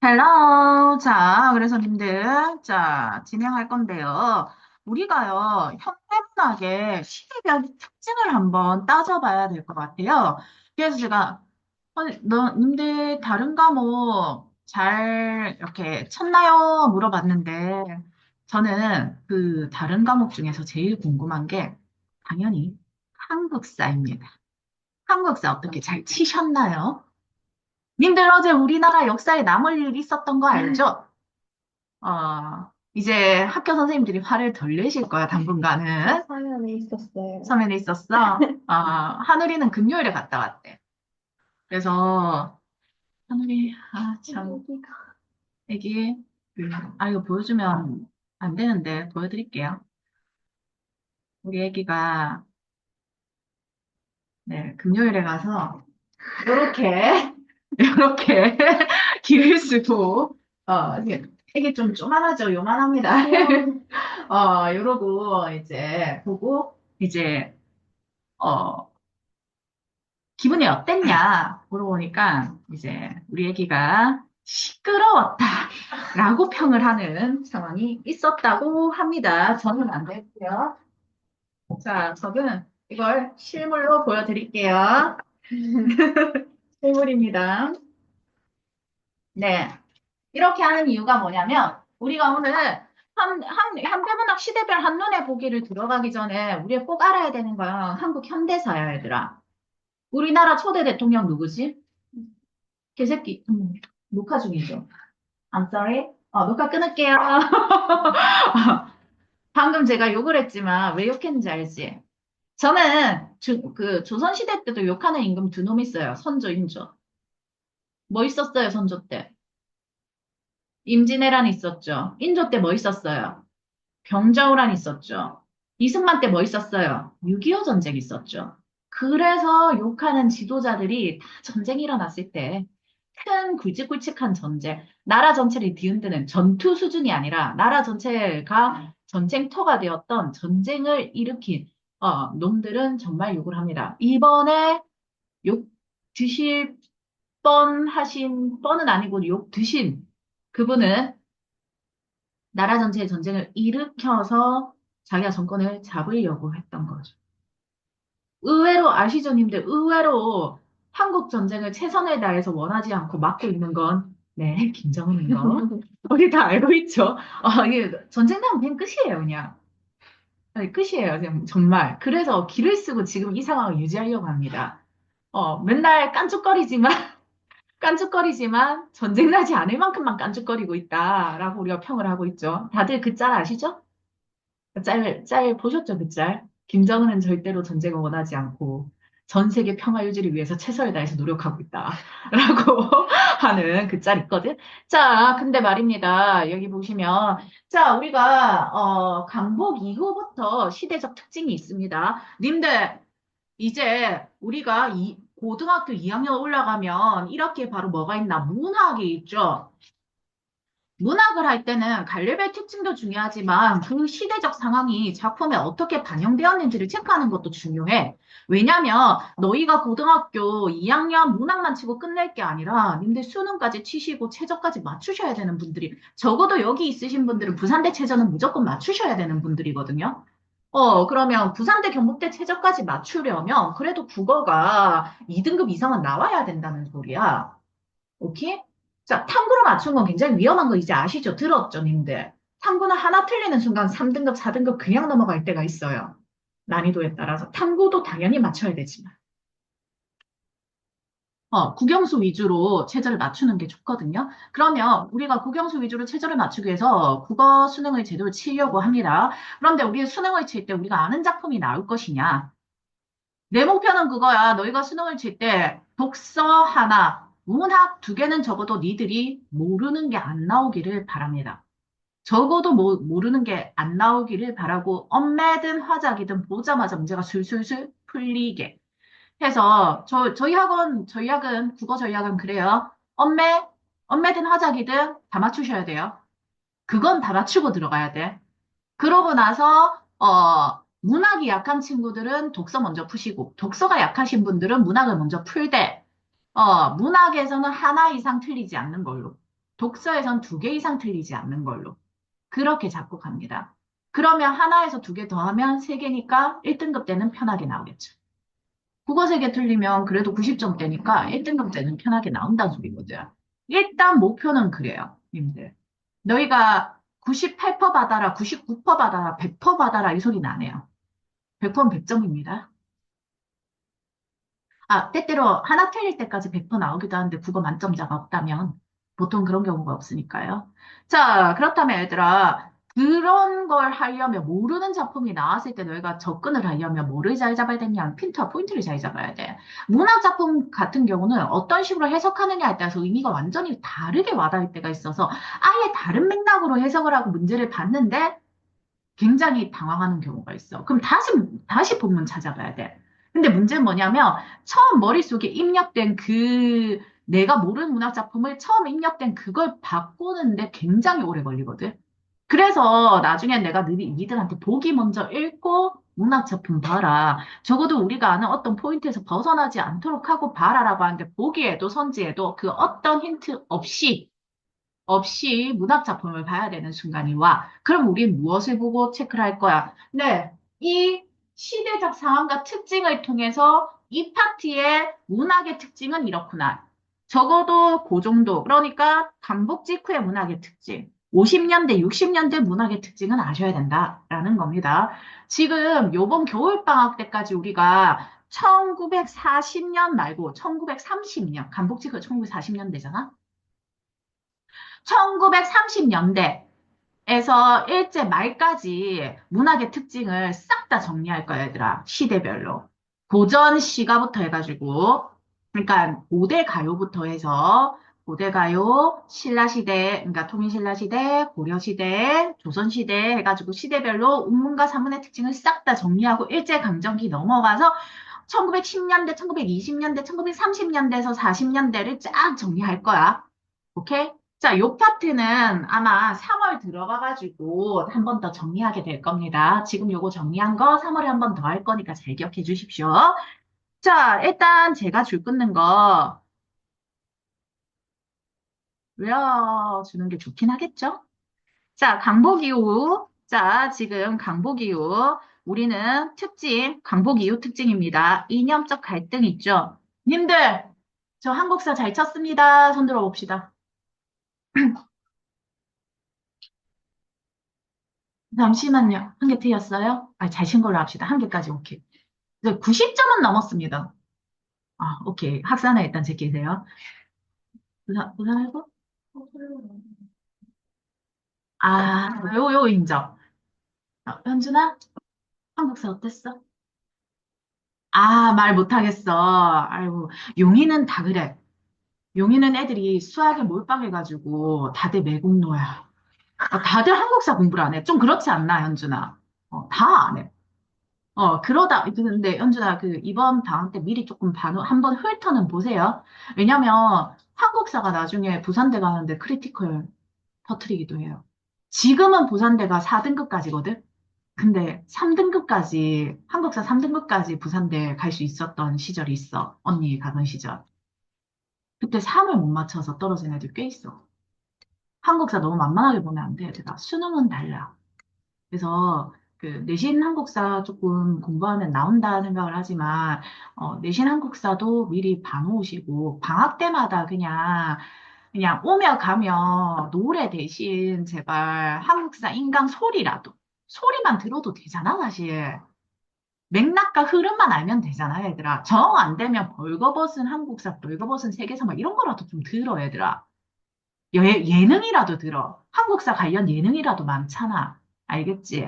헬로. 자, 그래서 님들, 자, 진행할 건데요. 우리가요, 현대문학의 시대별 특징을 한번 따져봐야 될 것 같아요. 그래서 제가, 님들 다른 과목 잘 이렇게 쳤나요? 물어봤는데, 저는 그 다른 과목 중에서 제일 궁금한 게, 당연히 한국사입니다. 한국사 어떻게 잘 치셨나요? 님들 어제 우리나라 역사에 남을 일 있었던 거 알죠? 이제 학교 선생님들이 화를 덜 내실 거야, 당분간은. 화면에 있었어요. 서면에 있었어. 하늘이는 금요일에 갔다 왔대. 그래서, 하늘이, 참, 여기가. 애기, 이거 보여주면 안 되는데, 보여드릴게요. 우리 애기가, 네, 금요일에 가서, 요렇게, 요렇게, 기를 쓰고, 이게 좀 쪼만하죠? 요만합니다. 우와. 이러고 이제 보고 이제 어 기분이 어땠냐 물어보니까 이제 우리 애기가 시끄러웠다라고 평을 하는 상황이 있었다고 합니다. 저는 안 됐고요. 자, 저는 이걸 실물로 보여드릴게요. 실물입니다. 네. 이렇게 하는 이유가 뭐냐면, 우리가 오늘 현대문학 시대별 한눈에 보기를 들어가기 전에 우리가 꼭 알아야 되는 거야. 한국 현대사야, 얘들아. 우리나라 초대 대통령 누구지? 개새끼. 녹화 중이죠. I'm sorry. 녹화 끊을게요. 방금 제가 욕을 했지만 왜 욕했는지 알지? 저는 그 조선시대 때도 욕하는 임금 두 놈 있어요. 선조, 임조. 뭐 있었어요, 선조 때? 임진왜란 있었죠. 인조 때 뭐 있었어요? 병자호란 있었죠. 이승만 때 뭐 있었어요? 6.25 전쟁 있었죠. 그래서 욕하는 지도자들이 다 전쟁이 일어났을 때 큰 굵직굵직한 전쟁, 나라 전체를 뒤흔드는 전투 수준이 아니라 나라 전체가 전쟁터가 되었던 전쟁을 일으킨 놈들은 정말 욕을 합니다. 이번에 욕 드실 뻔 하신, 뻔은 아니고 욕 드신 그분은 나라 전체의 전쟁을 일으켜서 자기가 정권을 잡으려고 했던 거죠. 의외로 아시죠, 님들? 의외로 한국 전쟁을 최선을 다해서 원하지 않고 막고 있는 건, 네, 김정은인 거. 우리 다 알고 있죠? 이게 전쟁 나면 그냥 끝이에요, 그냥. 아니, 끝이에요, 그냥 정말. 그래서 기를 쓰고 지금 이 상황을 유지하려고 합니다. 맨날 깐죽거리지만, 깐죽거리지만 전쟁 나지 않을 만큼만 깐죽거리고 있다라고 우리가 평을 하고 있죠. 다들 그 짤 아시죠? 짤 보셨죠, 그 짤? 김정은은 절대로 전쟁을 원하지 않고 전 세계 평화 유지를 위해서 최선을 다해서 노력하고 있다. 라고 하는 그 짤 있거든. 자, 근데 말입니다. 여기 보시면, 자, 우리가, 강복 이후부터 시대적 특징이 있습니다. 님들, 이제 우리가 고등학교 2학년 올라가면 이렇게 바로 뭐가 있나? 문학이 있죠. 문학을 할 때는 갈래별 특징도 중요하지만 그 시대적 상황이 작품에 어떻게 반영되었는지를 체크하는 것도 중요해. 왜냐면 너희가 고등학교 2학년 문학만 치고 끝낼 게 아니라 님들 수능까지 치시고 최저까지 맞추셔야 되는 분들이 적어도 여기 있으신 분들은 부산대 최저는 무조건 맞추셔야 되는 분들이거든요. 그러면 부산대 경북대 최저까지 맞추려면 그래도 국어가 2등급 이상은 나와야 된다는 소리야. 오케이? 자, 탐구로 맞춘 건 굉장히 위험한 거 이제 아시죠? 들었죠, 님들? 탐구는 하나 틀리는 순간 3등급, 4등급 그냥 넘어갈 때가 있어요. 난이도에 따라서. 탐구도 당연히 맞춰야 되지만. 국영수 위주로 체제를 맞추는 게 좋거든요. 그러면 우리가 국영수 위주로 체제를 맞추기 위해서 국어 수능을 제대로 치려고 합니다. 그런데 우리 수능을 칠 때 우리가 아는 작품이 나올 것이냐? 내 목표는 그거야. 너희가 수능을 칠 때 독서 하나, 문학 두 개는 적어도 니들이 모르는 게 안 나오기를 바랍니다. 적어도 모르는 게 안 나오기를 바라고 엄매든 화작이든 보자마자 문제가 술술술 풀리게 해서 저희 학은 국어 저희 학은 그래요. 엄매든 화작이든 다 맞추셔야 돼요. 그건 다 맞추고 들어가야 돼. 그러고 나서, 문학이 약한 친구들은 독서 먼저 푸시고, 독서가 약하신 분들은 문학을 먼저 풀되, 문학에서는 하나 이상 틀리지 않는 걸로. 독서에선 두 개 이상 틀리지 않는 걸로. 그렇게 잡고 갑니다. 그러면 하나에서 두 개 더하면 세 개니까 1등급 때는 편하게 나오겠죠. 국어 세 개 틀리면 그래도 90점대니까 1등급 때는 편하게 나온다는 소리거든. 일단 목표는 그래요, 님들. 너희가 98% 받아라, 99% 받아라, 100% 받아라 이 소리는 안 해요. 100%는 100점입니다. 아, 때때로 하나 틀릴 때까지 100% 나오기도 하는데 국어 만점자가 없다면 보통 그런 경우가 없으니까요. 자, 그렇다면 얘들아, 그런 걸 하려면 모르는 작품이 나왔을 때 너희가 접근을 하려면 뭐를 잘 잡아야 되냐? 핀트와 포인트를 잘 잡아야 돼. 문학 작품 같은 경우는 어떤 식으로 해석하느냐에 따라서 의미가 완전히 다르게 와닿을 때가 있어서 아예 다른 맥락으로 해석을 하고 문제를 봤는데 굉장히 당황하는 경우가 있어. 그럼 다시 본문 찾아봐야 돼. 근데 문제는 뭐냐면, 처음 머릿속에 입력된 내가 모르는 문학 작품을 처음 입력된 그걸 바꾸는데 굉장히 오래 걸리거든. 그래서 나중에 내가 니들한테 보기 먼저 읽고 문학 작품 봐라. 적어도 우리가 아는 어떤 포인트에서 벗어나지 않도록 하고 봐라라고 하는데 보기에도 선지에도 그 어떤 힌트 없이 문학 작품을 봐야 되는 순간이 와. 그럼 우린 무엇을 보고 체크를 할 거야? 네, 이 시대적 상황과 특징을 통해서 이 파티의 문학의 특징은 이렇구나. 적어도 그 정도. 그러니까 강복 직후의 문학의 특징. 50년대, 60년대 문학의 특징은 아셔야 된다라는 겁니다. 지금 요번 겨울방학 때까지 우리가 1940년 말고 1930년, 강복 직후 1940년대잖아? 1930년대에서 일제 말까지 문학의 특징을 싹 다 정리할 거야, 얘들아. 시대별로. 고전 시가부터 해가지고, 그러니까 고대 가요부터 해서 고대 가요, 신라시대, 그러니까 통일신라시대, 고려시대, 조선시대 해가지고 시대별로 운문과 사문의 특징을 싹 다 정리하고 일제강점기 넘어가서 1910년대, 1920년대, 1930년대에서 40년대를 쫙 정리할 거야. 오케이? 자, 요 파트는 아마 3월 들어가가지고 한 번 더 정리하게 될 겁니다. 지금 요거 정리한 거 3월에 한 번 더 할 거니까 잘 기억해 주십시오. 자, 일단 제가 줄 끊는 거 외워주는 게 좋긴 하겠죠? 자, 강복이후. 자, 지금 강복이후. 우리는 강복이후 특징입니다. 이념적 갈등 있죠? 님들, 저 한국사 잘 쳤습니다. 손 들어 봅시다. 잠시만요. 한 개 틀렸어요? 아, 잘 친 걸로 합시다. 한 개까지 오케이. 이제 90점은 넘었습니다. 아, 오케이. 학사는 일단 제끼세요. 부산에서? 아, 요 인정. 현준아? 한국사 어땠어? 아, 말 못하겠어. 아이고, 용인은 다 그래. 용인은 애들이 수학에 몰빵해가지고 다들 매국노야. 다들 한국사 공부를 안 해. 좀 그렇지 않나, 현준아? 다 안 해. 근데 현준아, 이번 방학 때 미리 조금 한번 훑어는 보세요. 왜냐면 한국사가 나중에 부산대 가는데 크리티컬 터트리기도 해요. 지금은 부산대가 4등급까지거든? 근데 3등급까지, 한국사 3등급까지 부산대 갈 수 있었던 시절이 있어. 언니 가던 시절. 그때 3을 못 맞춰서 떨어진 애들 꽤 있어. 한국사 너무 만만하게 보면 안 돼, 얘들아. 수능은 달라. 그래서 내신 한국사 조금 공부하면 나온다 생각을 하지만 내신 한국사도 미리 봐놓으시고 방학 때마다 그냥 오며 가며 노래 대신 제발 한국사 인강 소리만 들어도 되잖아 사실. 맥락과 흐름만 알면 되잖아 얘들아. 정 안 되면 벌거벗은 한국사 벌거벗은 세계사 막 이런 거라도 좀 들어 얘들아. 예능이라도 들어. 한국사 관련 예능이라도 많잖아. 알겠지?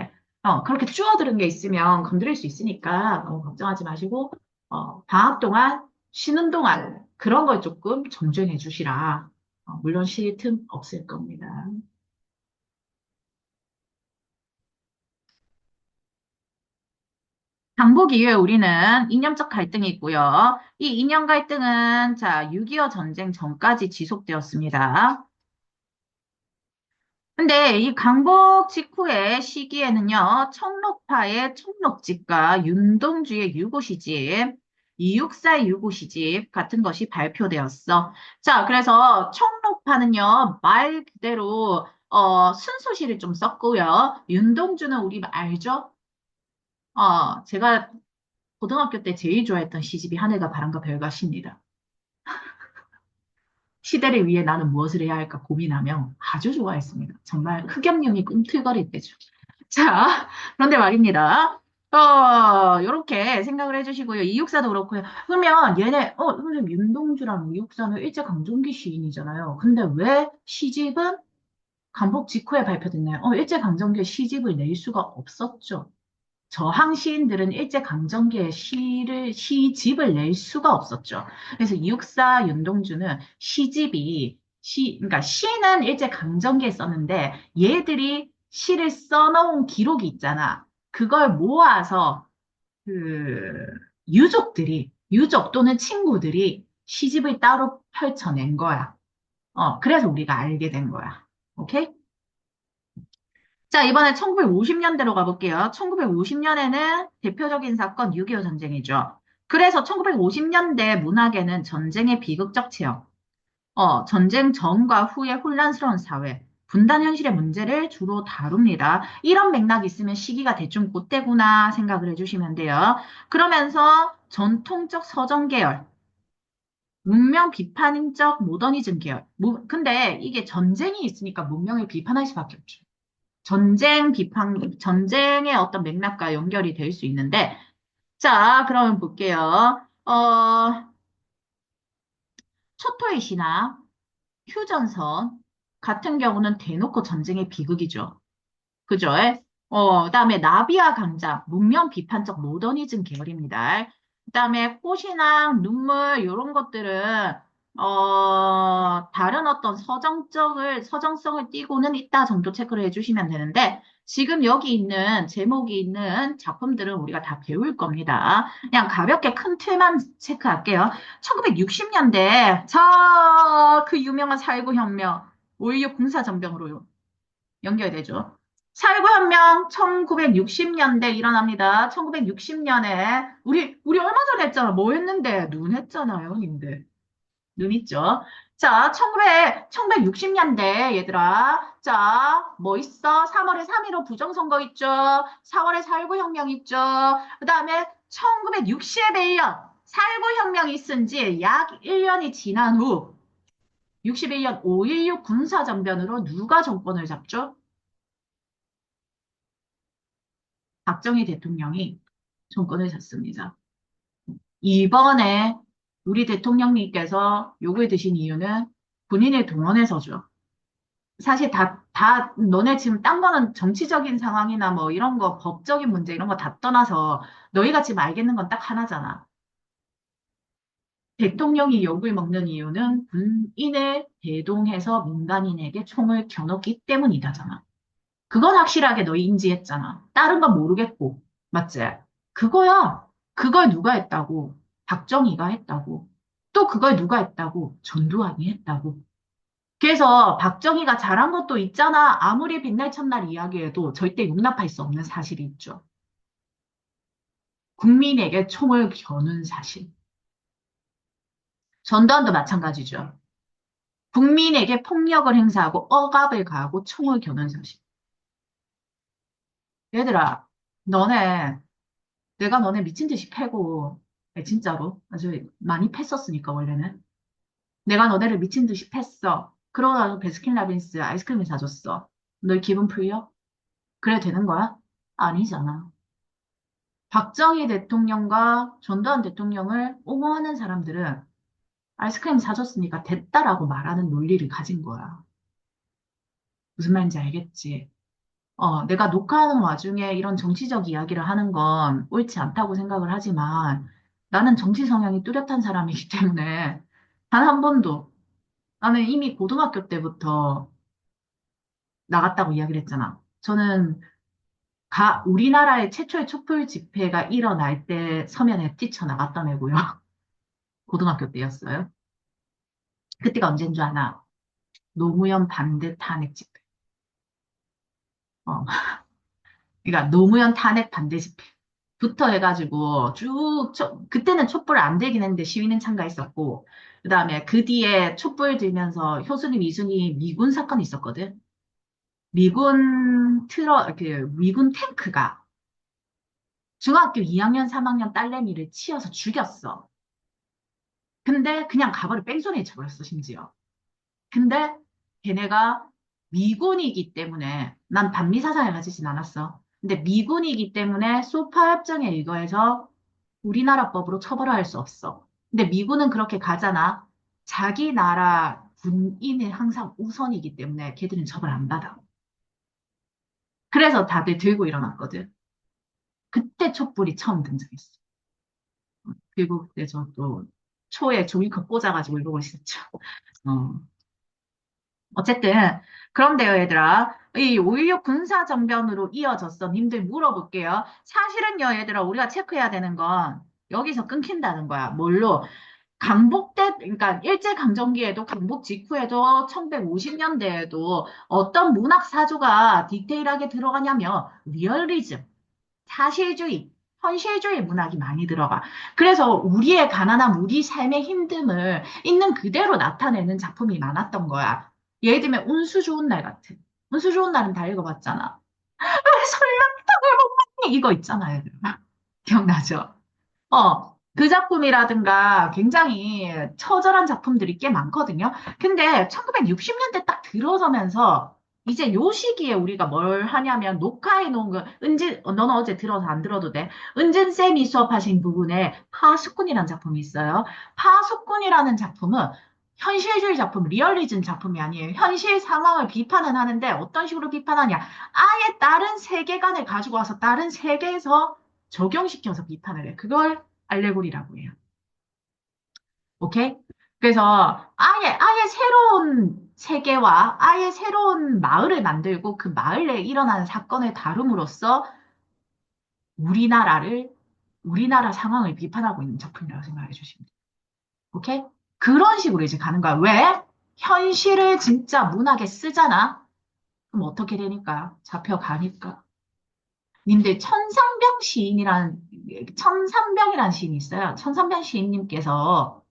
그렇게 줄어드는 게 있으면 건드릴 수 있으니까 너무 걱정하지 마시고, 방학 동안, 쉬는 동안 그런 걸 조금 정주행해 주시라. 물론 쉴 틈 없을 겁니다. 장복 이후에 우리는 이념적 갈등이 있고요. 이 이념 갈등은 자, 6.25 전쟁 전까지 지속되었습니다. 근데 이 강복 직후의 시기에는요, 청록파의 청록집과 윤동주의 유고시집, 264, 265 시집 같은 것이 발표되었어. 자, 그래서 청록파는요, 말 그대로, 순소시를 좀 썼고요. 윤동주는 우리 알죠? 제가 고등학교 때 제일 좋아했던 시집이 하늘과 바람과 별과 시입니다. 시대를 위해 나는 무엇을 해야 할까 고민하며 아주 좋아했습니다. 정말 흑염룡이 꿈틀거릴 때죠. 자, 그런데 말입니다. 요렇게 생각을 해주시고요. 이육사도 그렇고요. 그러면 얘네, 선생님, 윤동주랑 이육사는 일제강점기 시인이잖아요. 근데 왜 시집은 간복 직후에 발표됐나요? 일제강점기에 시집을 낼 수가 없었죠. 저항 시인들은 일제강점기에 시집을 낼 수가 없었죠. 그래서 이육사 윤동주는 그러니까 시는 일제강점기에 썼는데 얘들이 시를 써놓은 기록이 있잖아. 그걸 모아서 그 유족 또는 친구들이 시집을 따로 펼쳐낸 거야. 그래서 우리가 알게 된 거야. 오케이? 자, 이번에 1950년대로 가볼게요. 1950년에는 대표적인 사건 6.25 전쟁이죠. 그래서 1950년대 문학에는 전쟁의 비극적 체험, 전쟁 전과 후의 혼란스러운 사회, 분단 현실의 문제를 주로 다룹니다. 이런 맥락이 있으면 시기가 대충 그때구나 생각을 해주시면 돼요. 그러면서 전통적 서정 계열, 문명 비판적 모더니즘 계열. 근데 이게 전쟁이 있으니까 문명을 비판할 수밖에 없죠. 전쟁의 어떤 맥락과 연결이 될 수 있는데, 자, 그러면 볼게요. 초토의 신화, 휴전선 같은 경우는 대놓고 전쟁의 비극이죠. 그죠? 그다음에 나비와 강자, 문명 비판적 모더니즘 계열입니다. 그다음에 꽃이나 눈물, 이런 것들은, 다른 어떤 서정성을 띠고는 있다 정도 체크를 해주시면 되는데, 지금 여기 있는, 제목이 있는 작품들은 우리가 다 배울 겁니다. 그냥 가볍게 큰 틀만 체크할게요. 1960년대, 그 유명한 4.19 혁명, 5.16 군사정병으로 연결되죠. 4.19 혁명 1960년대 일어납니다. 1960년에 우리 얼마 전에 했잖아. 뭐 했는데? 눈 했잖아요, 님들. 눈 있죠? 자, 1960년대 얘들아. 자, 뭐 있어? 3월에 3.15 부정선거 있죠? 4월에 4.19 혁명 있죠? 그다음에 1961년 4.19 혁명이 있은 지 약 1년이 지난 후 61년 5.16 군사정변으로 누가 정권을 잡죠? 박정희 대통령이 정권을 잡습니다. 이번에 우리 대통령님께서 욕을 드신 이유는 군인을 동원해서죠. 사실 너네 지금 딴 거는 정치적인 상황이나 뭐 이런 거, 법적인 문제 이런 거 다 떠나서 너희가 지금 알겠는 건 딱 하나잖아. 대통령이 욕을 먹는 이유는 군인을 대동해서 민간인에게 총을 겨눴기 때문이다잖아. 그건 확실하게 너희 인지했잖아. 다른 건 모르겠고. 맞지? 그거야. 그걸 누가 했다고? 박정희가 했다고. 또 그걸 누가 했다고? 전두환이 했다고. 그래서 박정희가 잘한 것도 있잖아. 아무리 빛날 첫날 이야기해도 절대 용납할 수 없는 사실이 있죠. 국민에게 총을 겨눈 사실. 전두환도 마찬가지죠. 국민에게 폭력을 행사하고 억압을 가하고 총을 겨눈 사실. 얘들아, 너네 내가 너네 미친 듯이 패고, 진짜로. 아주 많이 팼었으니까, 원래는. 내가 너네를 미친 듯이 팼어. 그러고 나서 베스킨라빈스 아이스크림을 사줬어. 너 기분 풀려? 그래 되는 거야? 아니잖아. 박정희 대통령과 전두환 대통령을 옹호하는 사람들은 아이스크림 사줬으니까 됐다라고 말하는 논리를 가진 거야. 무슨 말인지 알겠지? 내가 녹화하는 와중에 이런 정치적 이야기를 하는 건 옳지 않다고 생각을 하지만 나는 정치 성향이 뚜렷한 사람이기 때문에 단 한 번도 나는 이미 고등학교 때부터 나갔다고 이야기를 했잖아. 저는 우리나라의 최초의 촛불 집회가 일어날 때 서면에 뛰쳐나갔던 애고요. 고등학교 때였어요. 그때가 언제인 줄 아나? 노무현 반대 탄핵 집회. 어, 그러니까 노무현 탄핵 반대 집회. 부터 해가지고 쭉, 그때는 촛불 안 들긴 했는데 시위는 참가했었고, 그 다음에 그 뒤에 촛불 들면서 효순이, 미순이 미군 사건이 있었거든. 미군 탱크가 중학교 2학년, 3학년 딸내미를 치여서 죽였어. 근데 그냥 가버려 뺑소니 쳐버렸어, 심지어. 근데 걔네가 미군이기 때문에 난 반미 사상을 가지진 않았어. 근데 미군이기 때문에 소파 협정에 의거해서 우리나라 법으로 처벌할 수 없어. 근데 미군은 그렇게 가잖아. 자기 나라 군인이 항상 우선이기 때문에 걔들은 처벌 안 받아. 그래서 다들 들고 일어났거든. 그때 촛불이 처음 등장했어. 그리고 그때 저 또 초에 종이컵 꽂아가지고 이러고 있었죠. 어. 어쨌든 그런데요, 얘들아. 이 5.16 군사정변으로 이어졌어. 님들 물어볼게요. 사실은요, 얘들아, 우리가 체크해야 되는 건 여기서 끊긴다는 거야. 뭘로? 강복 때, 그러니까 일제강점기에도 강복 직후에도 1950년대에도 어떤 문학 사조가 디테일하게 들어가냐면 리얼리즘, 사실주의, 현실주의 문학이 많이 들어가. 그래서 우리의 가난함, 우리 삶의 힘듦을 있는 그대로 나타내는 작품이 많았던 거야. 예를 들면 운수 좋은 날 같은. 운수 좋은 날은 다 읽어봤잖아. 설렁탕을 먹니? 이거 있잖아요. 기억나죠? 그 작품이라든가 굉장히 처절한 작품들이 꽤 많거든요. 근데 1960년대 딱 들어서면서 이제 요 시기에 우리가 뭘 하냐면 녹화해 놓은 거, 너는 어제 들어서 안 들어도 돼. 은진쌤이 수업하신 부분에 파수꾼이라는 작품이 있어요. 파수꾼이라는 작품은 현실주의 작품, 리얼리즘 작품이 아니에요. 현실 상황을 비판은 하는데 어떤 식으로 비판하냐. 아예 다른 세계관을 가지고 와서 다른 세계에서 적용시켜서 비판을 해. 그걸 알레고리라고 해요. 오케이? 그래서 아예 새로운 세계와 아예 새로운 마을을 만들고 그 마을에 일어나는 사건을 다룸으로써 우리나라를, 우리나라 상황을 비판하고 있는 작품이라고 생각해 주시면 돼요. 오케이? 그런 식으로 이제 가는 거야. 왜? 현실을 진짜 문학에 쓰잖아? 그럼 어떻게 되니까? 잡혀가니까. 님들 천상병이라는 시인이 있어요. 천상병 시인님께서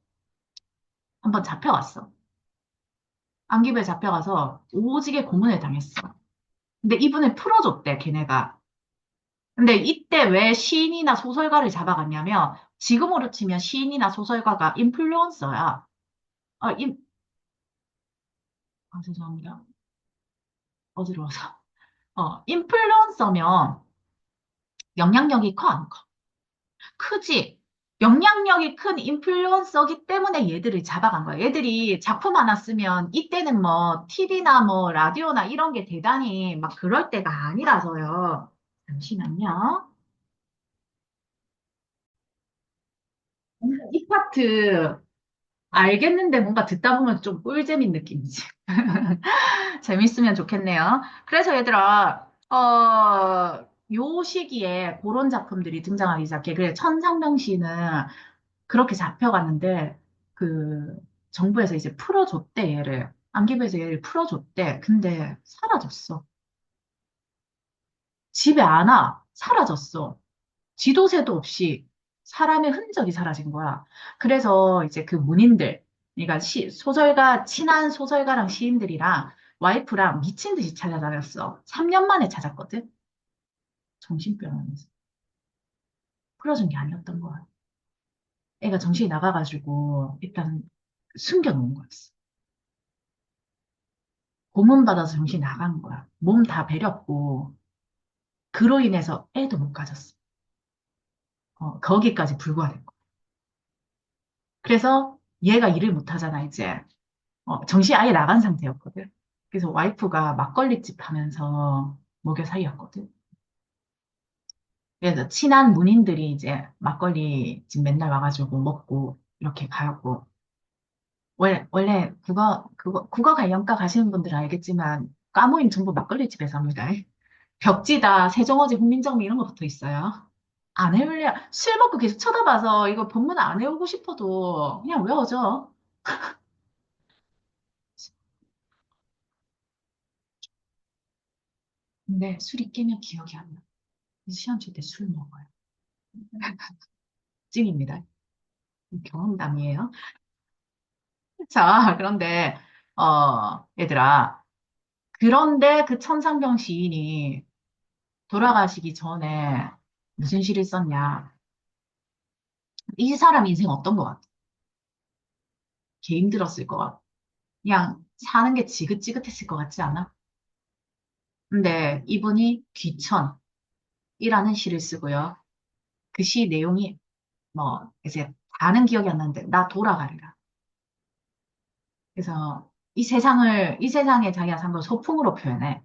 한번 잡혀갔어. 안기부에 잡혀가서 오지게 고문을 당했어. 근데 이분을 풀어줬대, 걔네가. 근데 이때 왜 시인이나 소설가를 잡아갔냐면, 지금으로 치면 시인이나 소설가가 인플루언서야. 아, 죄송합니다. 어지러워서. 인플루언서면 영향력이 커, 안 커? 크지? 영향력이 큰 인플루언서기 때문에 얘들을 잡아간 거야. 얘들이 작품 하나 쓰면 이때는 뭐 TV나 뭐 라디오나 이런 게 대단히 막 그럴 때가 아니라서요. 잠시만요. 이 파트 알겠는데 뭔가 듣다 보면 좀 꿀잼인 느낌이지. 재밌으면 좋겠네요. 그래서 얘들아, 요 시기에 그런 작품들이 등장하기 시작해. 그래, 천상병시는 그렇게 잡혀갔는데, 그, 정부에서 이제 풀어줬대, 얘를. 안기부에서 얘를 풀어줬대. 근데 사라졌어. 집에 안 와. 사라졌어. 지도새도 없이 사람의 흔적이 사라진 거야. 그래서 이제 그 문인들, 그러니까 친한 소설가랑 시인들이랑 와이프랑 미친 듯이 찾아다녔어. 3년 만에 찾았거든? 정신병원에서. 풀어준 게 아니었던 거야. 애가 정신이 나가가지고 일단 숨겨놓은 거였어. 고문받아서 정신이 나간 거야. 몸 다 베렸고, 그로 인해서 애도 못 가졌어. 거기까지 불과된 거야. 그래서 얘가 일을 못 하잖아, 이제. 정신이 아예 나간 상태였거든. 그래서 와이프가 막걸리집 하면서 먹여 살렸거든. 그래서 친한 문인들이 이제 막걸리 집 맨날 와가지고 먹고 이렇게 가고. 원래 국어 관련과 가시는 분들은 알겠지만 과모임 전부 막걸리 집에서 합니다. 벽지다, 세종어지, 훈민정음 이런 거 붙어 있어요. 안 해올려. 술 먹고 계속 쳐다봐서 이거 본문 안 해오고 싶어도 그냥 외워져. 근데 술이 깨면 기억이 안 나. 시험 칠 때 술 먹어요. 찐입니다. 경험담이에요. 자, 그런데, 얘들아. 그런데 그 천상병 시인이 돌아가시기 전에 무슨 시를 썼냐. 이 사람 인생 어떤 것 같아? 개 힘들었을 것 같아. 그냥 사는 게 지긋지긋했을 것 같지 않아? 근데 이분이 귀천이라는 시를 쓰고요. 그 시 내용이 뭐 이제 다는 기억이 안 나는데 나 돌아가리라. 그래서 이 세상에 자기가 산 걸 소풍으로 표현해.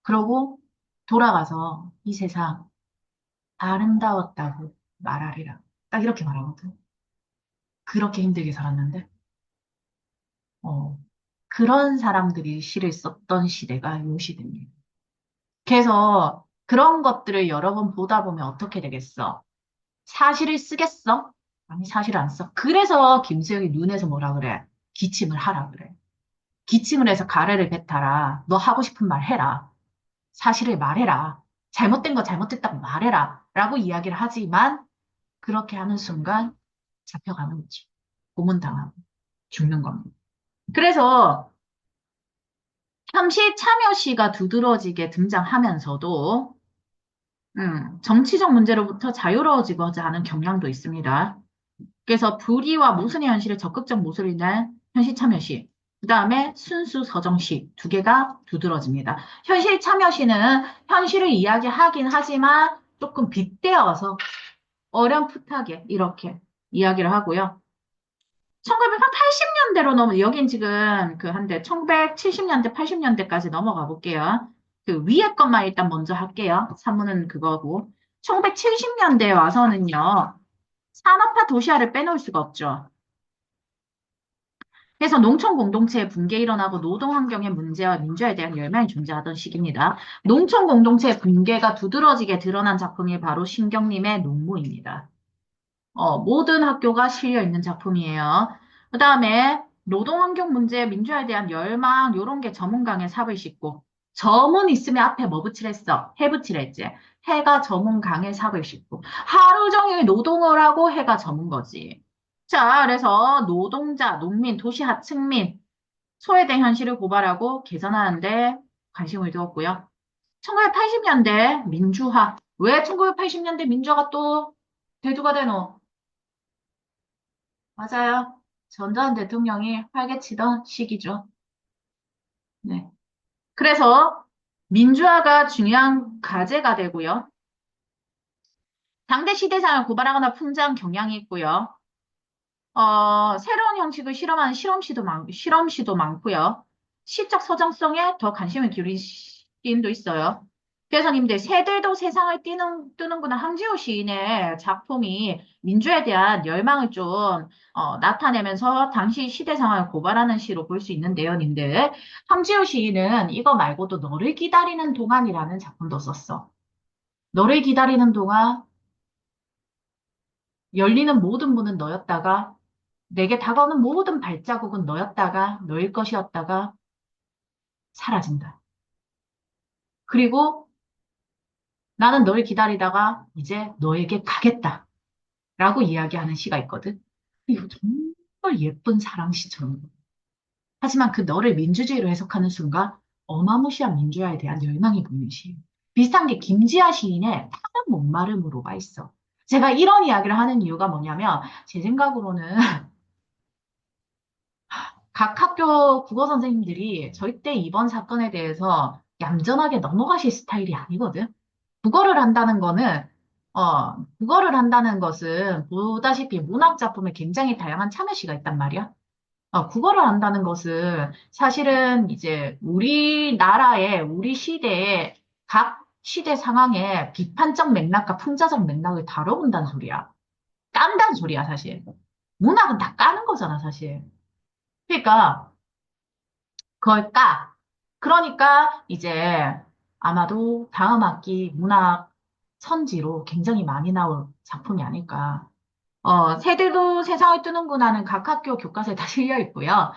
그러고 돌아가서 이 세상 아름다웠다고 말하리라. 딱 이렇게 말하거든. 그렇게 힘들게 살았는데, 어, 그런 사람들이 시를 썼던 시대가 요 시대입니다. 그래서 그런 것들을 여러 번 보다 보면 어떻게 되겠어? 사실을 쓰겠어? 아니, 사실을 안 써. 그래서 김수영이 눈에서 뭐라 그래? 기침을 하라 그래. 기침을 해서 가래를 뱉어라. 너 하고 싶은 말 해라. 사실을 말해라. 잘못된 거 잘못됐다고 말해라. 라고 이야기를 하지만 그렇게 하는 순간 잡혀가는 거지. 고문당하고 죽는 겁니다. 그래서 현실 참여시가 두드러지게 등장하면서도 정치적 문제로부터 자유로워지고자 하는 경향도 있습니다. 그래서 불의와 모순의 현실에 적극적 모순을 낸 현실 참여시, 그 다음에 순수 서정시 두 개가 두드러집니다. 현실 참여시는 현실을 이야기하긴 하지만 조금 빗대어서 어렴풋하게 이렇게 이야기를 하고요. 1980년대로 여긴 지금 그 한데 1970년대, 80년대까지 넘어가 볼게요. 그 위에 것만 일단 먼저 할게요. 산문은 그거고. 1970년대에 와서는요, 산업화 도시화를 빼놓을 수가 없죠. 그래서 농촌 공동체의 붕괴 일어나고 노동 환경의 문제와 민주화에 대한 열망이 존재하던 시기입니다. 농촌 공동체의 붕괴가 두드러지게 드러난 작품이 바로 신경림의 농무입니다. 모든 학교가 실려 있는 작품이에요. 그 다음에 노동환경 문제, 민주화에 대한 열망, 요런 게 저문강의 삽을 싣고, 저문 있으면 앞에 뭐 붙이랬어? 해 붙이랬지. 해가 저문강의 삽을 싣고, 하루 종일 노동을 하고 해가 저문 거지. 자, 그래서 노동자, 농민, 도시 하층민, 소외된 현실을 고발하고 개선하는데 관심을 두었고요. 1980년대 민주화. 왜 1980년대 민주화가 또 대두가 되노? 맞아요. 전두환 대통령이 활개치던 시기죠. 네. 그래서 민주화가 중요한 과제가 되고요. 당대 시대상을 고발하거나 풍자한 경향이 있고요. 새로운 형식을 실험하는 실험시도 많고요. 시적 서정성에 더 관심을 기울인 시인도 있어요. 그래서 님들 새들도 세상을 뜨는구나 항지우 시인의 작품이 민주에 대한 열망을 좀 나타내면서 당시 시대 상황을 고발하는 시로 볼 수 있는데요, 님들. 항지우 시인은 이거 말고도 너를 기다리는 동안이라는 작품도 썼어. 너를 기다리는 동안 열리는 모든 문은 너였다가 내게 다가오는 모든 발자국은 너였다가 너일 것이었다가 사라진다. 그리고 나는 널 기다리다가 이제 너에게 가겠다. 라고 이야기하는 시가 있거든. 이거 정말 예쁜 사랑시처럼. 하지만 그 너를 민주주의로 해석하는 순간 어마무시한 민주화에 대한 열망이 보이는 시. 비슷한 게 김지아 시인의 타는 목마름으로가 있어. 제가 이런 이야기를 하는 이유가 뭐냐면 제 생각으로는 각 학교 국어 선생님들이 절대 이번 사건에 대해서 얌전하게 넘어가실 스타일이 아니거든. 국어를 한다는 것은 보다시피 문학 작품에 굉장히 다양한 참여시가 있단 말이야. 국어를 한다는 것은 사실은 이제 우리나라의, 우리 시대의 각 시대 상황의 비판적 맥락과 풍자적 맥락을 다뤄본다는 소리야. 깐다는 소리야, 사실. 문학은 다 까는 거잖아, 사실. 그러니까, 그걸 까. 그러니까 이제 아마도 다음 학기 문학 선지로 굉장히 많이 나올 작품이 아닐까. 새들도 세상을 뜨는구나는 각 학교 교과서에 다 실려 있고요.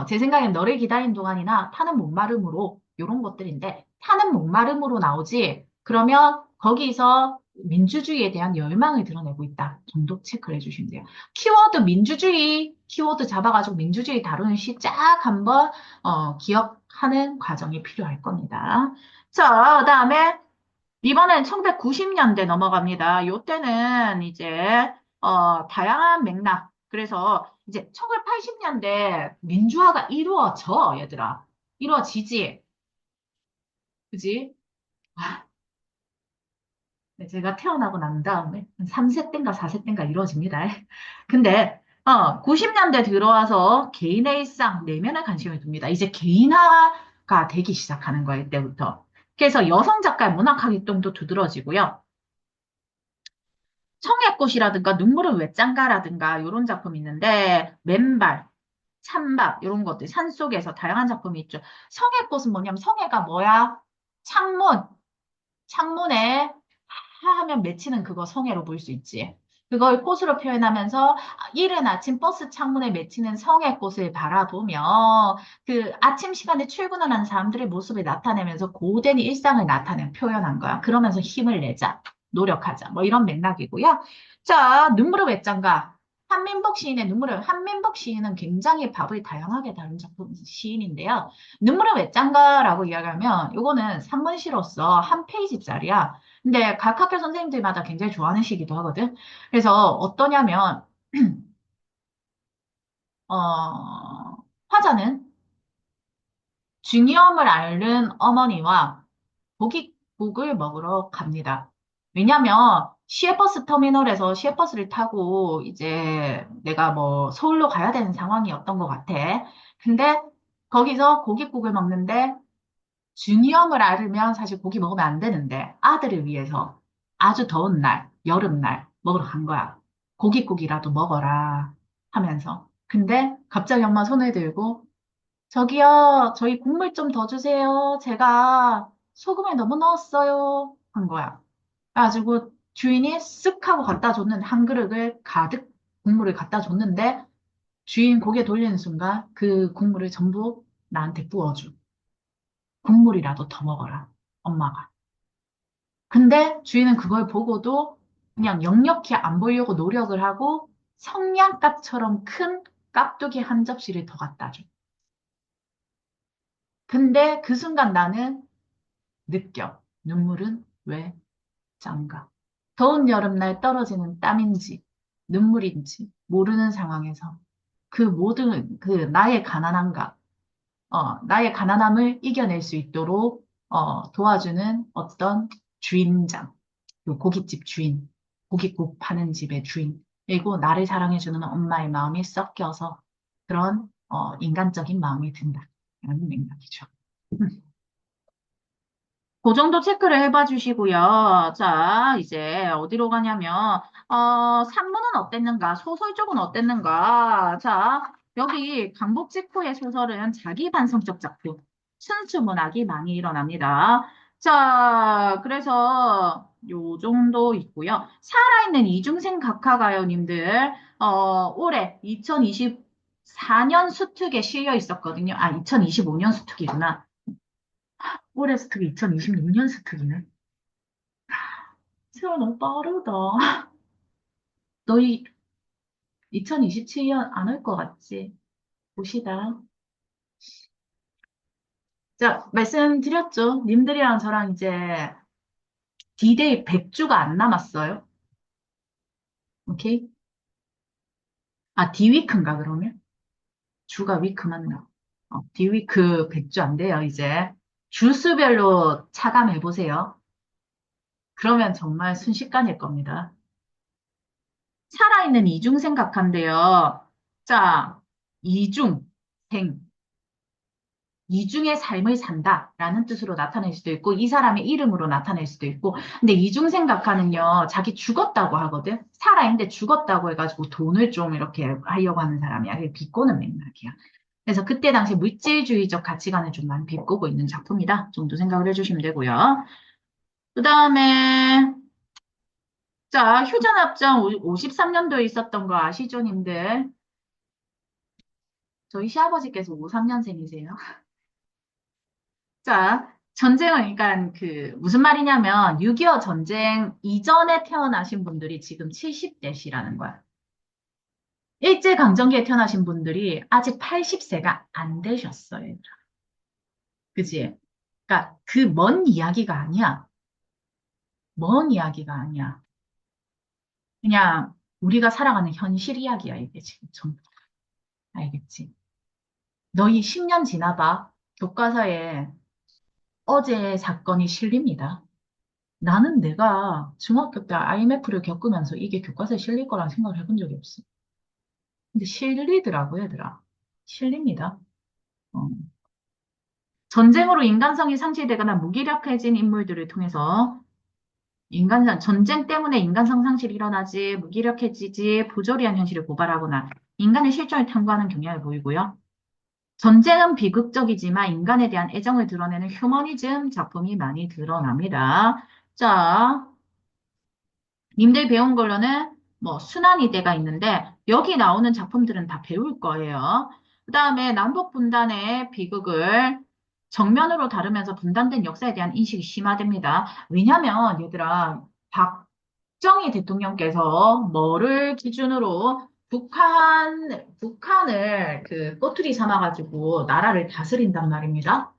제 생각엔 너를 기다린 동안이나 타는 목마름으로 이런 것들인데 타는 목마름으로 나오지. 그러면 거기서 민주주의에 대한 열망을 드러내고 있다 정도 체크를 해주시면 돼요. 키워드 민주주의, 키워드 잡아가지고 민주주의 다루는 시 쫙 한번 기억하는 과정이 필요할 겁니다. 자, 그다음에 이번엔 1990년대 넘어갑니다. 요때는 이제 다양한 맥락. 그래서 이제 1980년대 민주화가 이루어져, 얘들아. 이루어지지. 그지? 아, 네, 제가 태어나고 난 다음에 한 3세 때인가 4세 때인가 이루어집니다. 근데 90년대 들어와서 개인의 일상, 내면에 관심을 둡니다. 이제 개인화가 되기 시작하는 거예요, 이때부터. 그래서 여성 작가의 문학 활동도 두드러지고요. 청의 꽃이라든가 눈물은 왜 짠가라든가 이런 작품이 있는데 맨발, 찬밥 이런 것들 산속에서 다양한 작품이 있죠. 성의 꽃은 뭐냐면 성애가 뭐야? 창문, 창문에 하면 맺히는 그거 성애로 볼 수 있지. 그걸 꽃으로 표현하면서 이른 아침 버스 창문에 맺히는 성의 꽃을 바라보며 그 아침 시간에 출근을 하는 사람들의 모습을 나타내면서 고된 일상을 표현한 거야. 그러면서 힘을 내자, 노력하자. 뭐 이런 맥락이고요. 자, 눈물의 외장가. 한민복 시인은 굉장히 밥을 다양하게 다룬 작품 시인인데요. 눈물의 외장가라고 이야기하면 이거는 산문시로서 한 페이지짜리야. 근데 각 학교 선생님들마다 굉장히 좋아하는 시기도 하거든. 그래서 어떠냐면, 화자는 중이염을 앓는 어머니와 고깃국을 먹으러 갑니다. 왜냐면 시외버스 터미널에서 시외버스를 타고 이제 내가 뭐 서울로 가야 되는 상황이었던 것 같아. 근데 거기서 고깃국을 먹는데 주니엄을 앓으면 사실 고기 먹으면 안 되는데 아들을 위해서 아주 더운 날, 여름날 먹으러 간 거야. 고깃국이라도 먹어라 하면서. 근데 갑자기 엄마 손을 들고 저기요, 저희 국물 좀 더 주세요. 제가 소금을 너무 넣었어요. 한 거야. 그래가지고 주인이 쓱 하고 갖다 줬는 한 그릇을 가득 국물을 갖다 줬는데 주인 고개 돌리는 순간 그 국물을 전부 나한테 부어줘. 국물이라도 더 먹어라. 엄마가. 근데 주인은 그걸 보고도 그냥 역력히 안 보려고 노력을 하고 성냥갑처럼 큰 깍두기 한 접시를 더 갖다 줘. 근데 그 순간 나는 느껴. 눈물은 왜 짠가? 더운 여름날 떨어지는 땀인지, 눈물인지 모르는 상황에서 그 모든, 나의 가난함과, 나의 가난함을 이겨낼 수 있도록, 도와주는 어떤 주인장, 그 고깃집 주인, 고깃국 파는 집의 주인, 그리고 나를 사랑해주는 엄마의 마음이 섞여서 그런, 인간적인 마음이 든다. 라는 맥락이죠. 그 정도 체크를 해봐 주시고요. 자, 이제 어디로 가냐면, 산문은 어땠는가? 소설 쪽은 어땠는가? 자, 여기 강북직후의 소설은 자기 반성적 작품, 순수문학이 많이 일어납니다. 자, 그래서 요 정도 있고요. 살아있는 이중생 각하가요님들, 올해 2024년 수특에 실려 있었거든요. 아, 2025년 수특이구나. 올해 스특이 2026년 스특이네. 세월 너무 빠르다. 너희 2027년 안 올 것 같지? 봅시다. 자, 말씀드렸죠. 님들이랑 저랑 이제 D-Day 100주가 안 남았어요. 오케이? 아, D-Week인가 그러면? 주가 위크 맞나? D-Week 100주 안 돼요, 이제. 주수별로 차감해보세요. 그러면 정말 순식간일 겁니다. 살아있는 이중생 각한데요. 자, 이중, 생. 이중의 삶을 산다라는 뜻으로 나타낼 수도 있고, 이 사람의 이름으로 나타낼 수도 있고, 근데 이중생각하는요, 자기 죽었다고 하거든? 살아있는데 죽었다고 해가지고 돈을 좀 이렇게 하려고 하는 사람이야. 그게 비꼬는 맥락이야. 그래서 그때 당시 물질주의적 가치관을 좀 많이 비꼬고 있는 작품이다 정도 생각을 해주시면 되고요. 그 다음에, 자, 휴전합장 53년도에 있었던 거 아시죠, 님들? 저희 시아버지께서 53년생이세요. 자, 전쟁은, 그러니까 무슨 말이냐면, 6.25 전쟁 이전에 태어나신 분들이 지금 70대시라는 거야. 일제강점기에 태어나신 분들이 아직 80세가 안 되셨어요. 그지? 그러니까 그 먼 이야기가 아니야. 먼 이야기가 아니야. 그냥 우리가 살아가는 현실 이야기야, 이게 지금 좀. 알겠지? 너희 10년 지나봐. 교과서에 어제의 사건이 실립니다. 나는 내가 중학교 때 IMF를 겪으면서 이게 교과서에 실릴 거라는 생각을 해본 적이 없어. 근데 실리더라고, 얘들아. 실립니다. 어. 전쟁으로 인간성이 상실되거나 무기력해진 인물들을 통해서 전쟁 때문에 인간성 상실이 일어나지, 무기력해지지, 부조리한 현실을 고발하거나 인간의 실존을 탐구하는 경향을 보이고요. 전쟁은 비극적이지만 인간에 대한 애정을 드러내는 휴머니즘 작품이 많이 드러납니다. 자, 님들 배운 걸로는 뭐 순환이대가 있는데 여기 나오는 작품들은 다 배울 거예요. 그 다음에 남북 분단의 비극을 정면으로 다루면서 분단된 역사에 대한 인식이 심화됩니다. 왜냐면 얘들아 박정희 대통령께서 뭐를 기준으로 북한을 꼬투리 삼아가지고 나라를 다스린단 말입니다.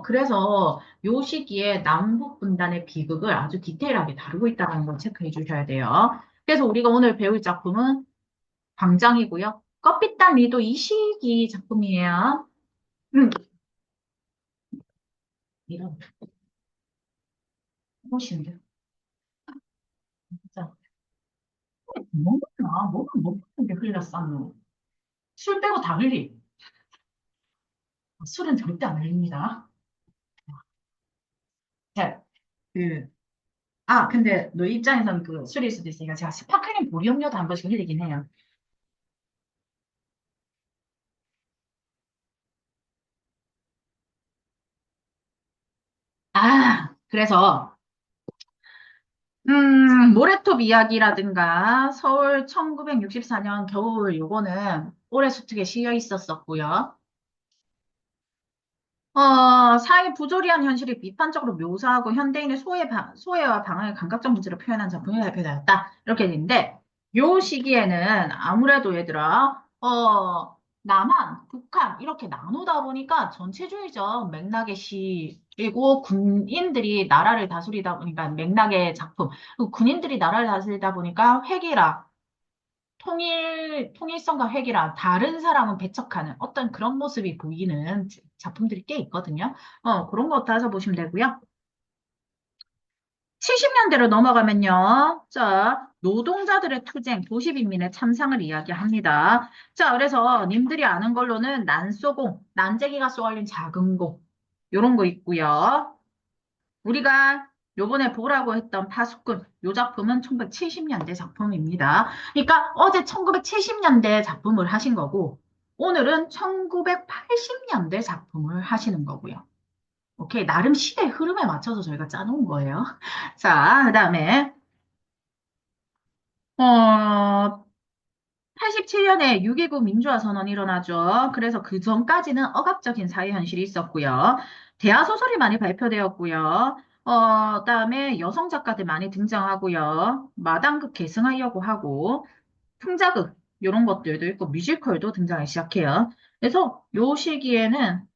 그래서 요 시기에 남북 분단의 비극을 아주 디테일하게 다루고 있다는 걸 체크해 주셔야 돼요. 그래서 우리가 오늘 배울 작품은 광장이고요. 껍빛단 리도 이 시기 작품이에요. 음, 이런, 무엇인데? 진짜. 뭐구나, 뭐가 먹는데 흘렸어, 너. 술 빼고 다 흘리. 술은 절대 안 흘립니다. 자, 근데 너 입장에서는 술일 수도 있으니까 제가 스파클링 보리음료도 한 번씩 흘리긴 해요. 그래서 모래톱 이야기라든가 서울 1964년 겨울 요거는 올해 수특에 실려 있었었고요. 사회 부조리한 현실을 비판적으로 묘사하고 현대인의 소외와 방황의 감각적 문제를 표현한 작품이 발표되었다. 이렇게 되는데, 요 시기에는 아무래도 얘들아, 남한, 북한, 이렇게 나누다 보니까 전체주의적 맥락의 시, 그리고 군인들이 나라를 다스리다 보니까 맥락의 작품, 그 군인들이 나라를 다스리다 보니까 획일화, 통일성과 획일화, 다른 사람은 배척하는 어떤 그런 모습이 보이는 작품들이 꽤 있거든요. 그런 거 따서 보시면 되고요. 70년대로 넘어가면요. 자, 노동자들의 투쟁, 도시빈민의 참상을 이야기합니다. 자, 그래서 님들이 아는 걸로는 난소공, 난쟁이가 쏘아올린 작은 공, 요런 거 있고요. 우리가 요번에 보라고 했던 파수꾼, 요 작품은 1970년대 작품입니다. 그러니까 어제 1970년대 작품을 하신 거고, 오늘은 1980년대 작품을 하시는 거고요. 오케이. 나름 시대 흐름에 맞춰서 저희가 짜놓은 거예요. 자, 그 다음에, 어, 87년에 6.19 민주화 선언이 일어나죠. 그래서 그 전까지는 억압적인 사회 현실이 있었고요. 대하 소설이 많이 발표되었고요. 그다음에 여성 작가들 많이 등장하고요. 마당극 계승하려고 하고 풍자극 이런 것들도 있고 뮤지컬도 등장하기 시작해요. 그래서 요 시기에는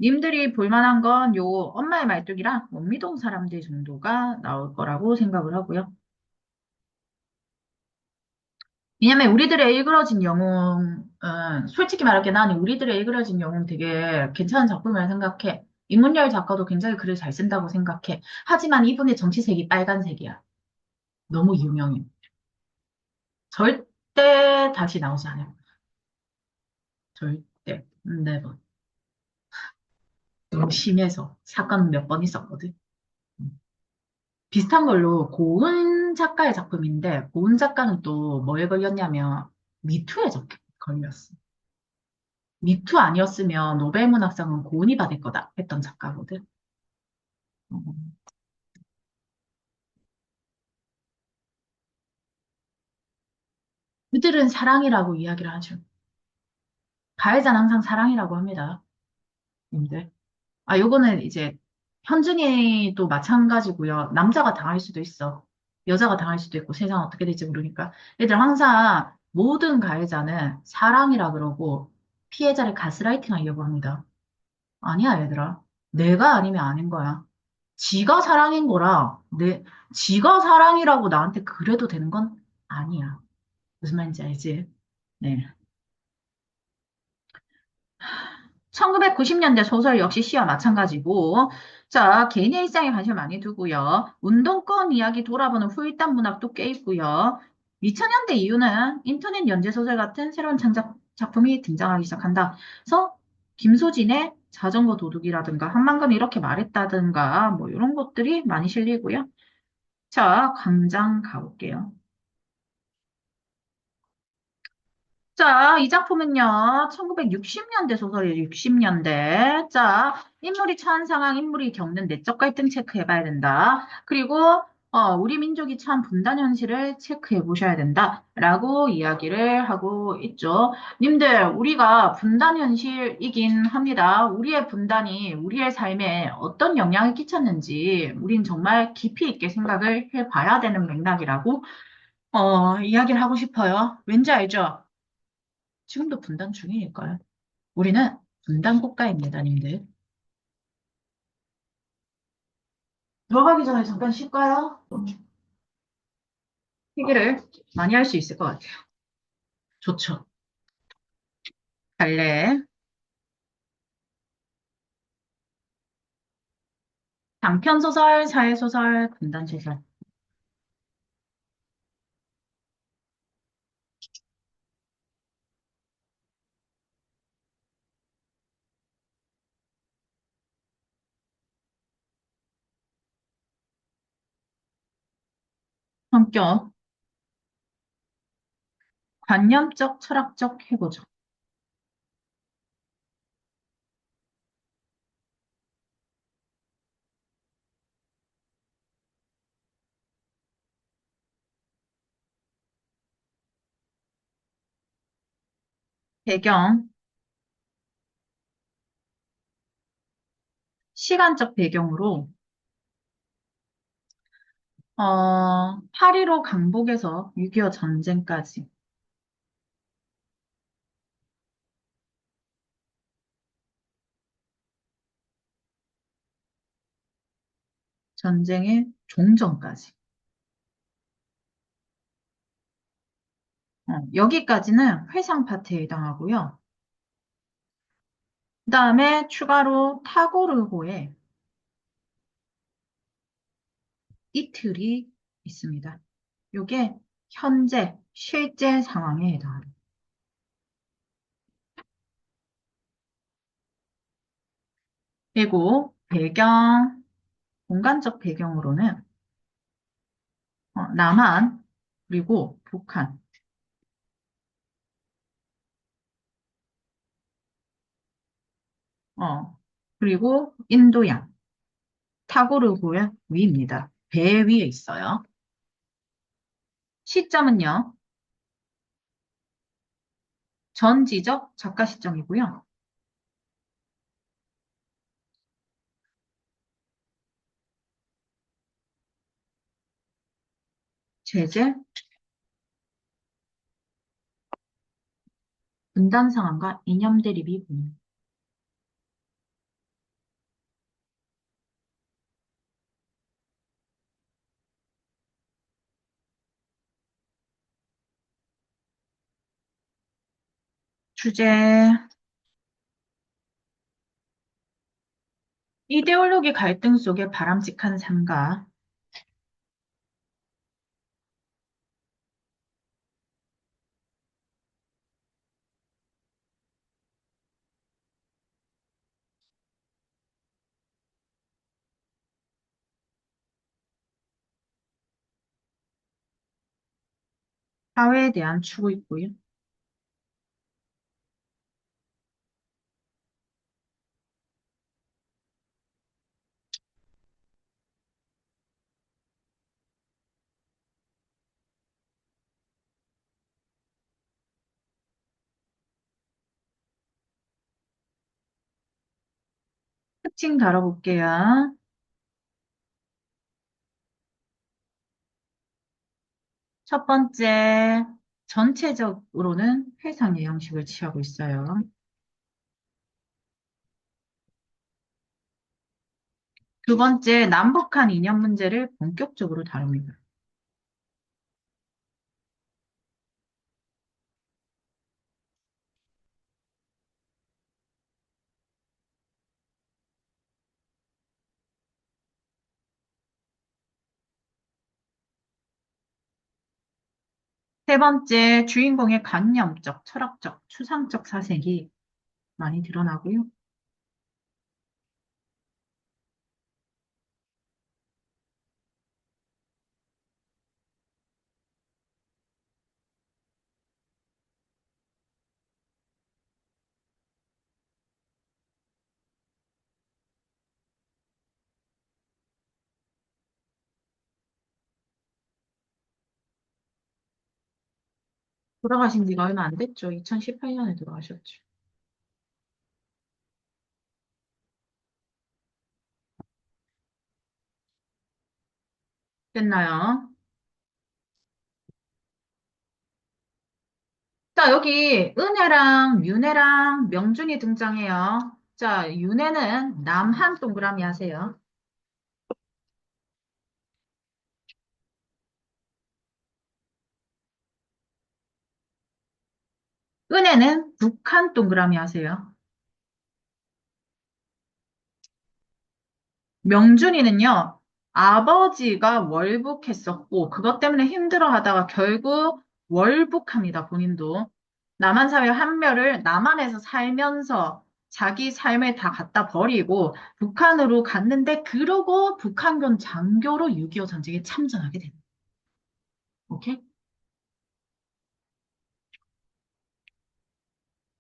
님들이 볼만한 건 요 엄마의 말뚝이랑 원미동 사람들 정도가 나올 거라고 생각을 하고요. 왜냐면 우리들의 일그러진 영웅은 솔직히 말할게 나는 우리들의 일그러진 영웅 되게 괜찮은 작품이라 생각해. 이문열 작가도 굉장히 글을 잘 쓴다고 생각해. 하지만 이분의 정치색이 빨간색이야. 너무 유명해. 절대 다시 나오지 않아요. 절대. 네번. 너무 심해서 사건 몇 번 있었거든. 음. 비슷한 걸로 고은 작가의 작품인데 고은 작가는 또 뭐에 걸렸냐면 미투에 걸렸어. 미투 아니었으면 노벨문학상은 고은이 받을 거다 했던 작가거든. 어. 그들은 사랑이라고 이야기를 하죠. 가해자는 항상 사랑이라고 합니다. 님들. 요거는 이제 현중이도 마찬가지고요. 남자가 당할 수도 있어. 여자가 당할 수도 있고 세상 어떻게 될지 모르니까. 애들 항상 모든 가해자는 사랑이라 그러고 피해자를 가스라이팅 하려고 합니다. 아니야, 얘들아. 내가 아니면 아닌 거야. 지가 사랑인 거라, 지가 사랑이라고 나한테 그래도 되는 건 아니야. 무슨 말인지 알지? 네. 1990년대 소설 역시 시와 마찬가지고, 자, 개인의 일상에 관심 많이 두고요. 운동권 이야기 돌아보는 후일담 문학도 꽤 있고요. 2000년대 이후는 인터넷 연재 소설 같은 새로운 창작 작품이 등장하기 시작한다. 그래서 김소진의 자전거 도둑이라든가 한만금 이렇게 말했다든가 뭐 이런 것들이 많이 실리고요. 자, 광장 가볼게요. 자, 이 작품은요, 1960년대 소설이에요, 60년대. 자, 인물이 처한 상황, 인물이 겪는 내적 갈등 체크해봐야 된다. 그리고, 우리 민족이 처한 분단 현실을 체크해 보셔야 된다. 라고 이야기를 하고 있죠. 님들, 우리가 분단 현실이긴 합니다. 우리의 분단이 우리의 삶에 어떤 영향을 끼쳤는지, 우린 정말 깊이 있게 생각을 해봐야 되는 맥락이라고, 이야기를 하고 싶어요. 왠지 알죠? 지금도 분단 중이니까요. 우리는 분단 국가입니다, 님들. 들어가기 전에 잠깐 쉴까요? 얘기를 많이 할 수 있을 것 같아요. 좋죠. 갈래. 단편소설, 사회소설, 분단소설. 성격, 관념적, 철학적 해고죠. 배경, 시간적 배경으로, 8.15 강복에서 6.25 전쟁까지 전쟁의 종전까지. 여기까지는 회상 파트에 해당하고요. 그 다음에 추가로 타고르고의 이틀이 있습니다. 이게 현재 실제 상황에 해당합니다. 그리고 배경, 공간적 배경으로는 남한, 그리고 북한, 그리고 인도양, 타고르고의 위입니다. 배 위에 있어요. 시점은요, 전지적 작가 시점이고요. 제재, 분단 상황과 이념 대립이 보입니다. 주제, 이데올로기 갈등 속의 바람직한 삶과 사회에 대한 추구 있고요. 특징 다뤄볼게요. 첫 번째, 전체적으로는 회상의 형식을 취하고 있어요. 두 번째, 남북한 이념 문제를 본격적으로 다룹니다. 세 번째, 주인공의 관념적, 철학적, 추상적 사색이 많이 드러나고요. 돌아가신 지가 얼마 안 됐죠. 2018년에 돌아가셨죠. 됐나요? 자, 여기 은혜랑 윤혜랑 명준이 등장해요. 자, 윤혜는 남한 동그라미 하세요. 은혜는 북한 동그라미 하세요. 명준이는요, 아버지가 월북했었고, 그것 때문에 힘들어 하다가 결국 월북합니다, 본인도. 남한 사회 한멸을 남한에서 살면서 자기 삶을 다 갖다 버리고 북한으로 갔는데, 그러고 북한군 장교로 6.25 전쟁에 참전하게 됩니다. 오케이?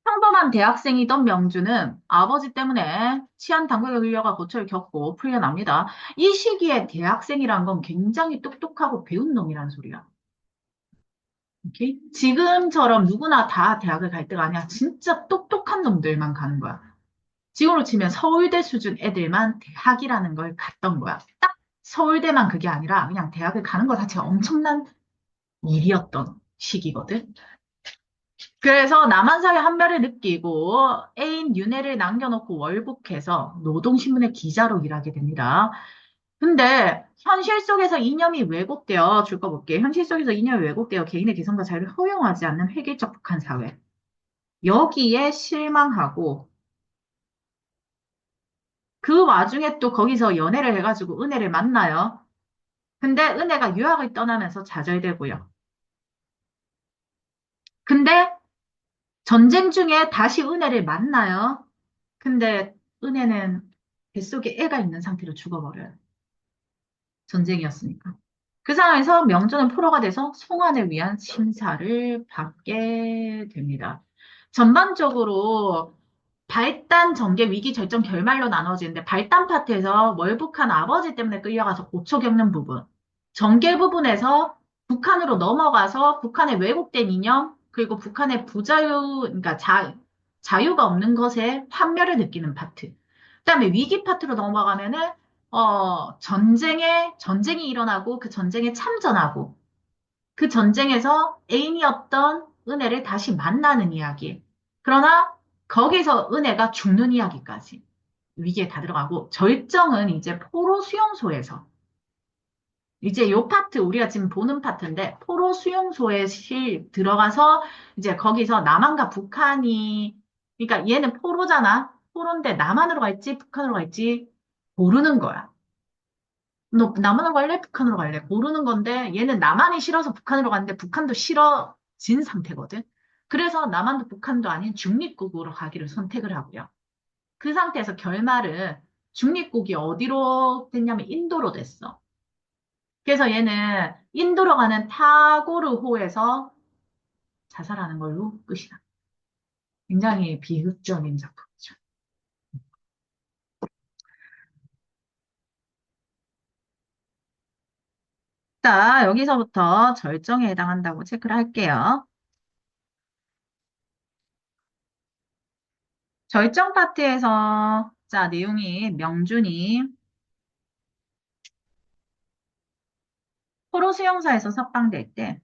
평범한 대학생이던 명주는 아버지 때문에 치안 당국의 훈련과 고초를 겪고 풀려납니다. 이 시기에 대학생이란 건 굉장히 똑똑하고 배운 놈이란 소리야. 오케이? 지금처럼 누구나 다 대학을 갈 때가 아니야. 진짜 똑똑한 놈들만 가는 거야. 지금으로 치면 서울대 수준 애들만 대학이라는 걸 갔던 거야. 딱 서울대만 그게 아니라 그냥 대학을 가는 것 자체가 엄청난 일이었던 시기거든. 그래서 남한사회 한별을 느끼고 애인 윤혜를 남겨놓고 월북해서 노동신문의 기자로 일하게 됩니다. 근데 현실 속에서 이념이 왜곡되어 줄 거 볼게. 현실 속에서 이념이 왜곡되어 개인의 개성과 자유를 허용하지 않는 획일적 북한 사회. 여기에 실망하고 그 와중에 또 거기서 연애를 해가지고 은혜를 만나요. 근데 은혜가 유학을 떠나면서 좌절되고요. 근데 전쟁 중에 다시 은혜를 만나요. 근데 은혜는 뱃속에 애가 있는 상태로 죽어버려요. 전쟁이었으니까. 그 상황에서 명조는 포로가 돼서 송환을 위한 심사를 받게 됩니다. 전반적으로 발단, 전개, 위기, 절정, 결말로 나눠지는데 발단 파트에서 월북한 아버지 때문에 끌려가서 고초 겪는 부분, 전개 부분에서 북한으로 넘어가서 북한의 왜곡된 이념, 그리고 북한의 부자유, 그러니까 자유가 없는 것에 환멸을 느끼는 파트. 그다음에 위기 파트로 넘어가면은 전쟁이 일어나고 그 전쟁에 참전하고 그 전쟁에서 애인이었던 은혜를 다시 만나는 이야기. 그러나 거기서 은혜가 죽는 이야기까지 위기에 다 들어가고 절정은 이제 포로 수용소에서 이제 요 파트 우리가 지금 보는 파트인데 포로 수용소에 들어가서 이제 거기서 남한과 북한이 그러니까 얘는 포로잖아. 포로인데 남한으로 갈지 북한으로 갈지 모르는 거야. 너 남한으로 갈래? 북한으로 갈래? 모르는 건데 얘는 남한이 싫어서 북한으로 갔는데 북한도 싫어진 상태거든. 그래서 남한도 북한도 아닌 중립국으로 가기를 선택을 하고요. 그 상태에서 결말은 중립국이 어디로 됐냐면 인도로 됐어. 그래서 얘는 인도로 가는 타고르호에서 자살하는 걸로 끝이 나. 굉장히 비극적인 작품이죠. 자, 여기서부터 절정에 해당한다고 체크를 할게요. 절정 파트에서 자, 내용이 명준이 포로 수용소에서 석방될 때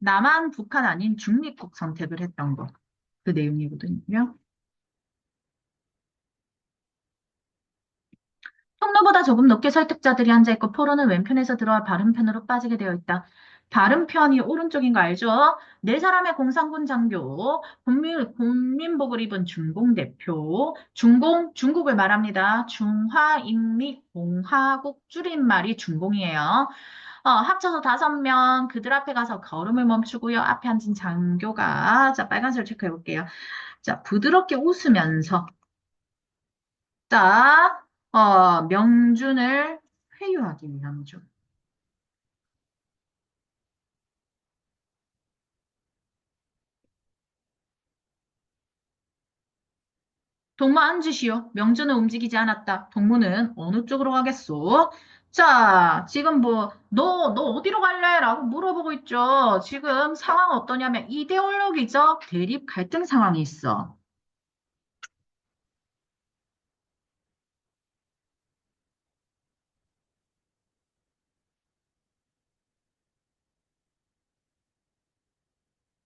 남한, 북한 아닌 중립국 선택을 했던 거. 그 내용이거든요. 통로보다 조금 높게 설득자들이 앉아있고 포로는 왼편에서 들어와 바른편으로 빠지게 되어 있다. 바른편이 오른쪽인 거 알죠? 네 사람의 공산군 장교, 국민복을 입은 중공 대표, 중국을 말합니다. 중화인민공화국 줄임말이 중공이에요. 합쳐서 5명, 그들 앞에 가서 걸음을 멈추고요. 앞에 앉은 장교가, 자, 빨간색 체크해 볼게요. 자, 부드럽게 웃으면서, 자, 명준을 회유하기 위함이죠. 동무 앉으시오. 명준은 움직이지 않았다. 동무는 어느 쪽으로 가겠소? 자, 지금 뭐, 너 어디로 갈래? 라고 물어보고 있죠. 지금 상황 어떠냐면, 이데올로기적 대립 갈등 상황이 있어.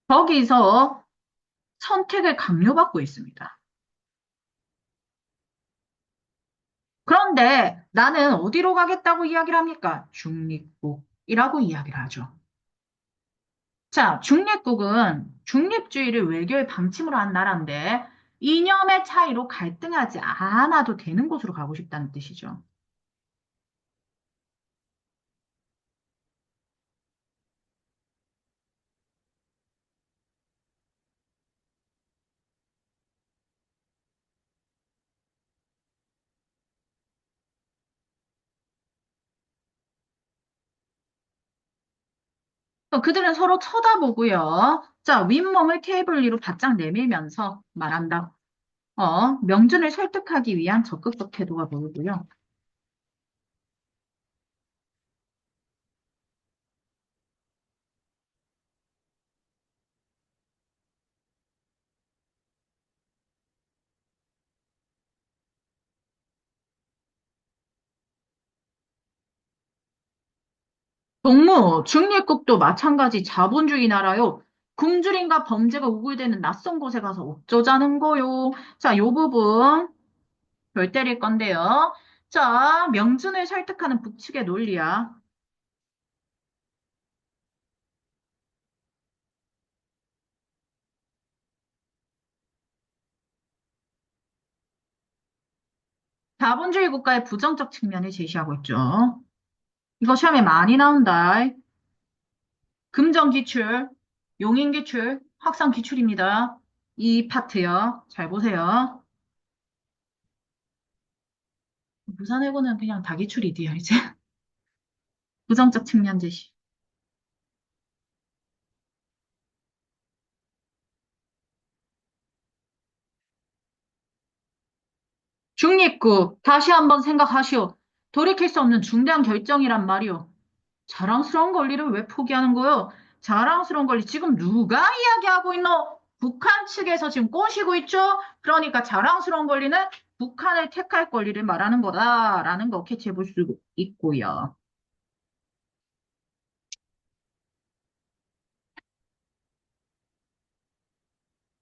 거기서 선택을 강요받고 있습니다. 그런데 나는 어디로 가겠다고 이야기를 합니까? 중립국이라고 이야기를 하죠. 자, 중립국은 중립주의를 외교의 방침으로 한 나라인데 이념의 차이로 갈등하지 않아도 되는 곳으로 가고 싶다는 뜻이죠. 그들은 서로 쳐다보고요. 자, 윗몸을 테이블 위로 바짝 내밀면서 말한다. 명준을 설득하기 위한 적극적 태도가 보이고요. 동무, 중립국도 마찬가지 자본주의 나라요. 굶주림과 범죄가 우글대는 낯선 곳에 가서 어쩌자는 거요. 자, 요 부분 별 때릴 건데요. 자, 명준을 설득하는 북측의 논리야. 자본주의 국가의 부정적 측면을 제시하고 있죠. 이거 시험에 많이 나온다. 금전 기출, 용인 기출, 확산 기출입니다. 이 파트요. 잘 보세요. 부산외고는 그냥 다 기출이디요, 이제. 부정적 측면 제시. 중립국, 다시 한번 생각하시오. 돌이킬 수 없는 중대한 결정이란 말이오. 자랑스러운 권리를 왜 포기하는 거요? 자랑스러운 권리 지금 누가 이야기하고 있노? 북한 측에서 지금 꼬시고 있죠? 그러니까 자랑스러운 권리는 북한을 택할 권리를 말하는 거다라는 거 캐치해 볼 수 있고요.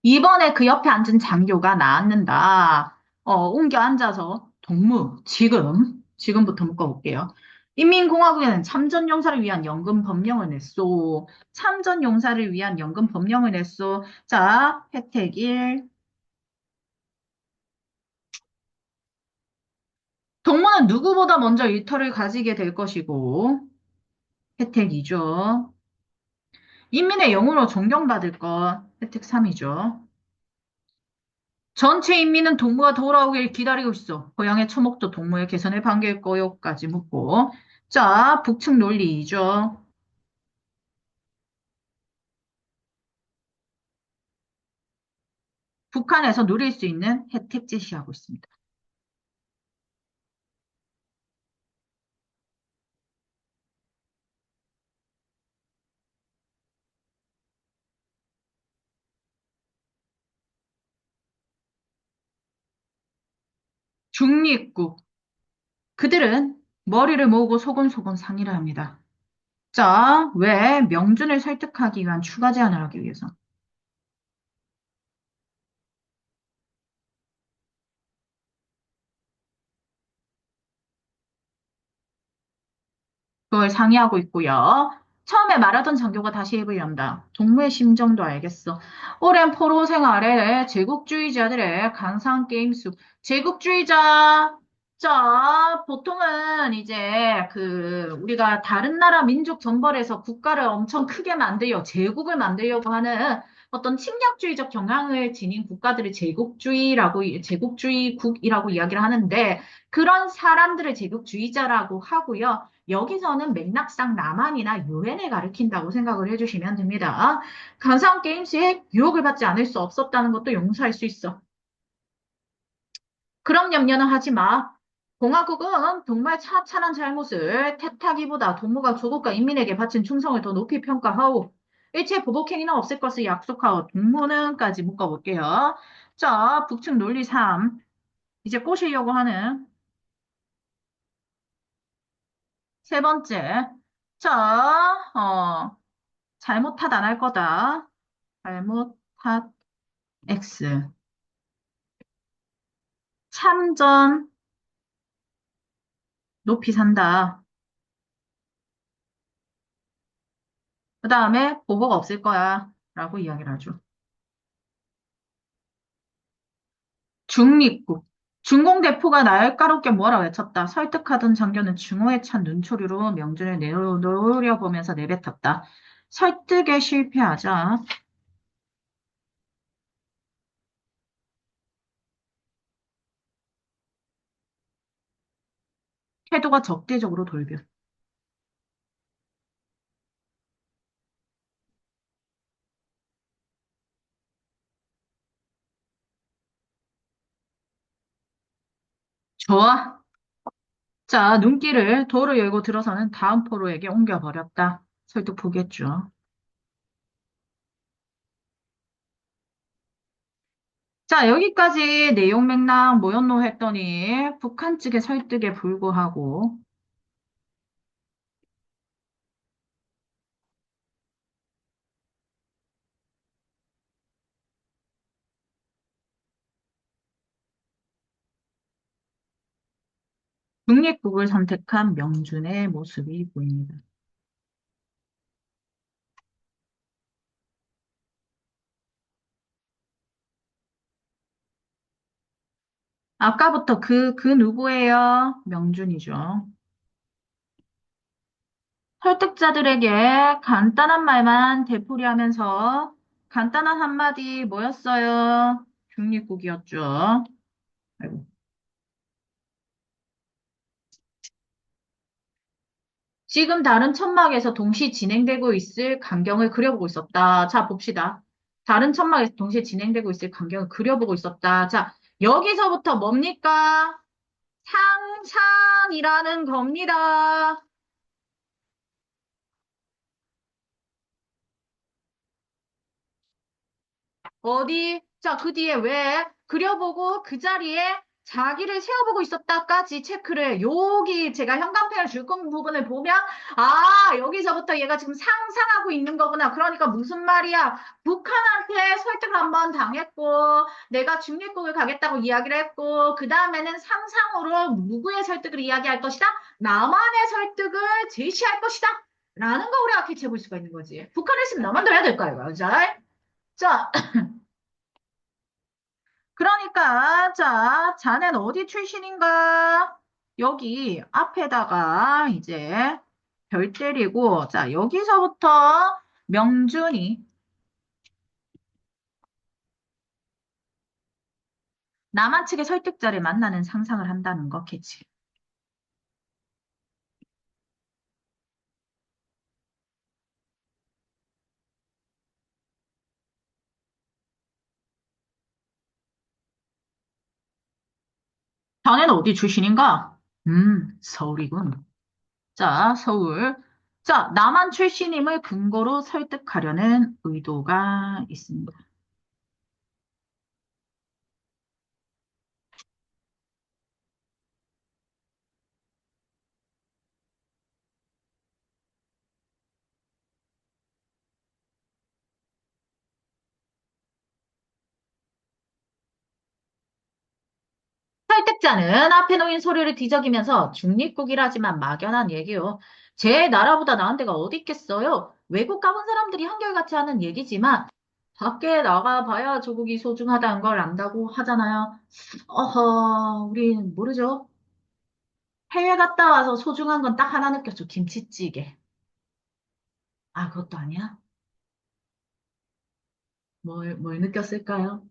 이번에 그 옆에 앉은 장교가 나앉는다. 옮겨 앉아서 동무, 지금부터 묶어볼게요. 인민공화국에는 참전용사를 위한 연금 법령을 냈소. 참전용사를 위한 연금 법령을 냈소. 자, 혜택 1. 동무는 누구보다 먼저 일터를 가지게 될 것이고, 혜택 2죠. 인민의 영으로 존경받을 것, 혜택 3이죠. 전체 인민은 동무가 돌아오길 기다리고 있어. 고향의 처목도 동무의 개선을 반겨일 거요까지 묻고. 자, 북측 논리죠. 북한에서 누릴 수 있는 혜택 제시하고 있습니다. 중립국. 그들은 머리를 모으고 소곤소곤 상의를 합니다. 자, 왜 명준을 설득하기 위한 추가 제안을 하기 위해서. 그걸 상의하고 있고요. 처음에 말하던 장교가 다시 입을 연다. 동무의 심정도 알겠어. 오랜 포로 생활에 제국주의자들의 간사한 게임 속 제국주의자. 자, 보통은 이제 우리가 다른 나라 민족 정벌에서 국가를 엄청 크게 만들려 제국을 만들려고 하는 어떤 침략주의적 경향을 지닌 국가들을 제국주의국이라고 이야기를 하는데 그런 사람들을 제국주의자라고 하고요. 여기서는 맥락상 남한이나 유엔을 가리킨다고 생각을 해주시면 됩니다. 가상 게임 시에 유혹을 받지 않을 수 없었다는 것도 용서할 수 있어. 그럼 염려는 하지 마. 공화국은 정말 차차한 잘못을 택하기보다 동무가 조국과 인민에게 바친 충성을 더 높이 평가하오. 일체 보복행위는 없을 것을 약속하오. 동무는까지 묶어볼게요. 자, 북측 논리 3. 이제 꼬시려고 하는 세 번째. 자, 잘못한 안 할 거다. 잘못한 X. 참전 높이 산다. 그 다음에 보복 없을 거야. 라고 이야기를 하죠. 중립국. 중공대포가 날카롭게 뭐라 외쳤다. 설득하던 장교는 증오에 찬 눈초리로 명준을 노려보면서 내뱉었다. 설득에 실패하자 태도가 적대적으로 돌변. 좋아. 자, 눈길을 도로 열고 들어서는 다음 포로에게 옮겨버렸다. 설득 보겠죠. 자, 여기까지 내용 맥락 뭐였노 했더니 북한 측의 설득에 불구하고 중립국을 선택한 명준의 모습이 보입니다. 아까부터 그 누구예요? 명준이죠. 설득자들에게 간단한 말만 되풀이하면서 간단한 한마디 뭐였어요? 중립국이었죠. 아이고. 지금 다른 천막에서 동시 진행되고 있을 광경을 그려보고 있었다. 자, 봅시다. 다른 천막에서 동시에 진행되고 있을 광경을 그려보고 있었다. 자, 여기서부터 뭡니까? 상상이라는 겁니다. 어디? 자, 그 뒤에 왜? 그려보고 그 자리에 자기를 세워보고 있었다까지 체크를 여기 제가 형광펜을 줄 부분을 보면 여기서부터 얘가 지금 상상하고 있는 거구나. 그러니까 무슨 말이야? 북한한테 설득을 한번 당했고 내가 중립국을 가겠다고 이야기를 했고 그 다음에는 상상으로 누구의 설득을 이야기할 것이다? 남한의 설득을 제시할 것이다. 라는 거 우리가 캐치해 볼 수가 있는 거지. 북한을 있으면 남한도 해야 될까요? 맞아? 자, 그러니까, 자, 자넨 어디 출신인가? 여기 앞에다가 이제 별 때리고, 자, 여기서부터 명준이 남한 측의 설득자를 만나는 상상을 한다는 거겠지. 자넨 어디 출신인가? 서울이군. 자, 서울. 자, 남한 출신임을 근거로 설득하려는 의도가 있습니다. 진짜는 앞에 놓인 서류를 뒤적이면서 중립국이라지만 막연한 얘기요. 제 나라보다 나은 데가 어디 있겠어요? 외국 가본 사람들이 한결같이 하는 얘기지만 밖에 나가봐야 조국이 소중하다는 걸 안다고 하잖아요. 어허, 우린 모르죠. 해외 갔다 와서 소중한 건 딱 하나 느꼈죠. 김치찌개. 아, 그것도 아니야? 뭘 느꼈을까요?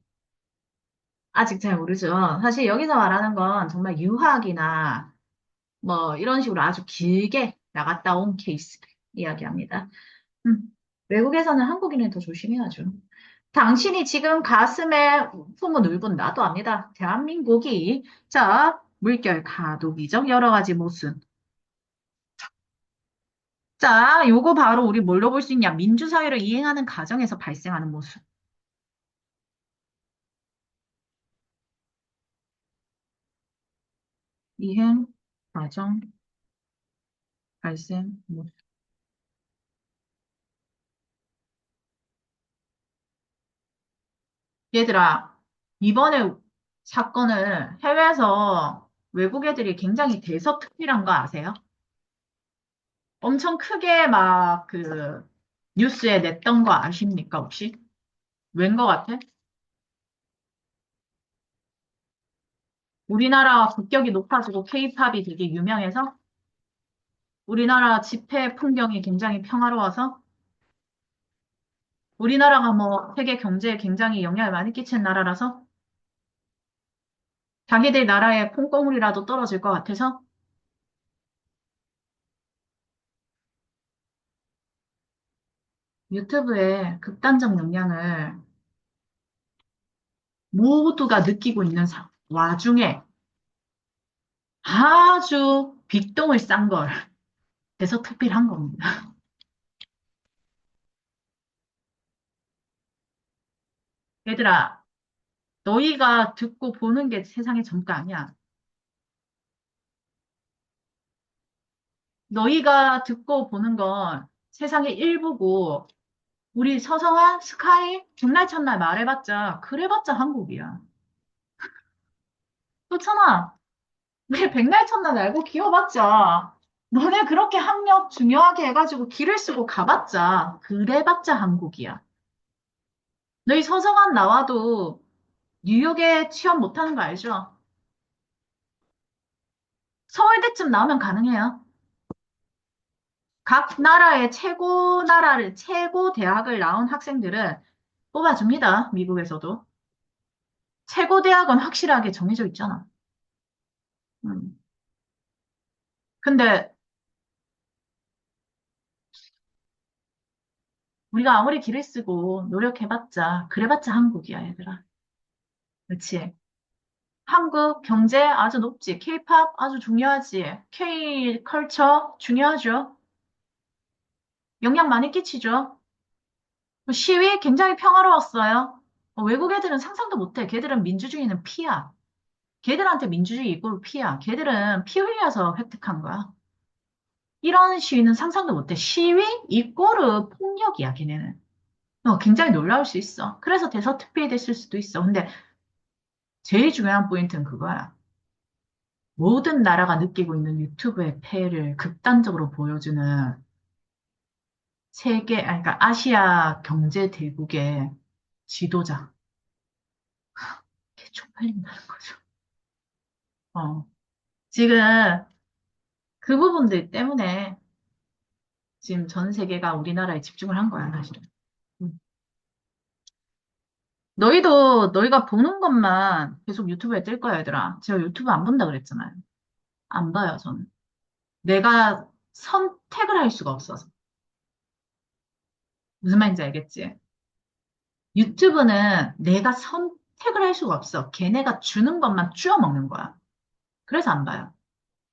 아직 잘 모르죠. 사실 여기서 말하는 건 정말 유학이나 뭐 이런 식으로 아주 길게 나갔다 온 케이스 이야기합니다. 음, 외국에서는 한국인을 더 조심해야죠. 당신이 지금 가슴에 품은 울분 나도 압니다. 대한민국이 자 물결 가도기적 여러 가지 모순. 자, 요거 바로 우리 뭘로 볼 수 있냐? 민주사회를 이행하는 과정에서 발생하는 모순. 이행 과정 발생 모순. 얘들아, 이번에 사건을 해외에서 외국 애들이 굉장히 대서특필한 거 아세요? 엄청 크게 막 그 뉴스에 냈던 거 아십니까, 혹시? 웬 거 같아? 우리나라 국격이 높아지고 케이팝이 되게 유명해서 우리나라 집회 풍경이 굉장히 평화로워서 우리나라가 뭐 세계 경제에 굉장히 영향을 많이 끼치는 나라라서 자기들 나라의 콩고물이라도 떨어질 것 같아서 유튜브에 극단적 영향을 모두가 느끼고 있는 와중에 아주 빅동을 싼 걸 대서특필한 겁니다. 얘들아, 너희가 듣고 보는 게 세상의 전가 아니야. 너희가 듣고 보는 건 세상의 일부고, 우리 서성한 스카이 백날 첫날 말해봤자, 그래봤자 한국이야. 그렇잖아. 우리 백날 첫날 알고 기어봤자, 너네 그렇게 학력 중요하게 해가지고 길을 쓰고 가봤자, 그래봤자 한국이야. 너희 서성한 나와도 뉴욕에 취업 못하는 거 알죠? 서울대쯤 나오면 가능해요. 각 나라의 최고 나라를, 최고 대학을 나온 학생들은 뽑아줍니다. 미국에서도. 최고 대학은 확실하게 정해져 있잖아. 음. 근데 우리가 아무리 길을 쓰고 노력해봤자, 그래봤자 한국이야, 얘들아. 그렇지? 한국 경제 아주 높지. K-팝 아주 중요하지. K-컬처 중요하죠. 영향 많이 끼치죠. 시위 굉장히 평화로웠어요. 외국 애들은 상상도 못해. 걔들은 민주주의는 피야. 걔들한테 민주주의 이꼴 피야. 걔들은 피 흘려서 획득한 거야. 이런 시위는 상상도 못해. 시위 이꼬르 폭력이야, 걔네는. 굉장히 놀라울 수 있어. 그래서 대서특필이 됐을 수도 있어. 근데 제일 중요한 포인트는 그거야. 모든 나라가 느끼고 있는 유튜브의 폐해를 극단적으로 보여주는 그러니까 아시아 경제 대국의 지도자. 걔 쪽팔린다는 거죠. 어. 지금 그 부분들 때문에 지금 전 세계가 우리나라에 집중을 한 거야, 사실은. 음. 너희가 보는 것만 계속 유튜브에 뜰 거야, 얘들아. 제가 유튜브 안 본다 그랬잖아요. 안 봐요, 저는. 내가 선택을 할 수가 없어서. 무슨 말인지 알겠지? 유튜브는 내가 선택을 할 수가 없어. 걔네가 주는 것만 쭈어 먹는 거야. 그래서 안 봐요.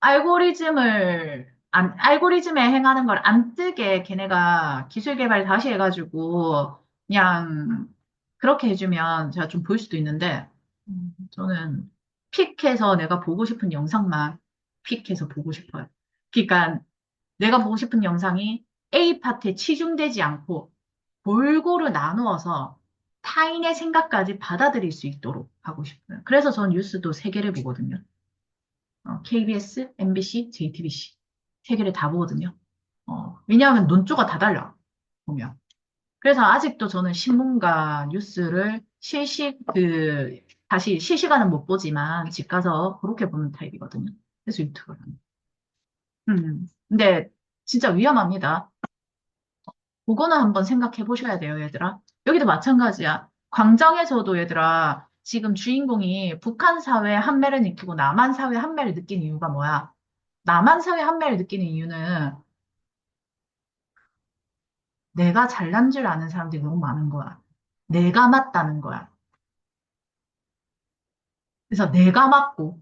알고리즘에 행하는 걸 안 뜨게 걔네가 기술 개발 다시 해가지고 그냥 그렇게 해주면 제가 좀 볼 수도 있는데 저는 픽해서 내가 보고 싶은 영상만 픽해서 보고 싶어요. 그러니까 내가 보고 싶은 영상이 A 파트에 치중되지 않고 골고루 나누어서 타인의 생각까지 받아들일 수 있도록 하고 싶어요. 그래서 전 뉴스도 세 개를 보거든요. KBS, MBC, JTBC. 세 개를 다 보거든요. 왜냐하면 논조가 다 달라. 보면. 그래서 아직도 저는 신문과 뉴스를 다시 실시간은 못 보지만 집 가서 그렇게 보는 타입이거든요. 그래서 유튜브를 합니다. 근데 진짜 위험합니다. 그거는 한번 생각해 보셔야 돼요, 얘들아. 여기도 마찬가지야. 광장에서도 얘들아, 지금 주인공이 북한 사회 한매를 느끼고 남한 사회 한매를 느낀 이유가 뭐야? 남한 사회 한매를 느끼는 이유는 내가 잘난 줄 아는 사람들이 너무 많은 거야. 내가 맞다는 거야. 그래서 내가 맞고,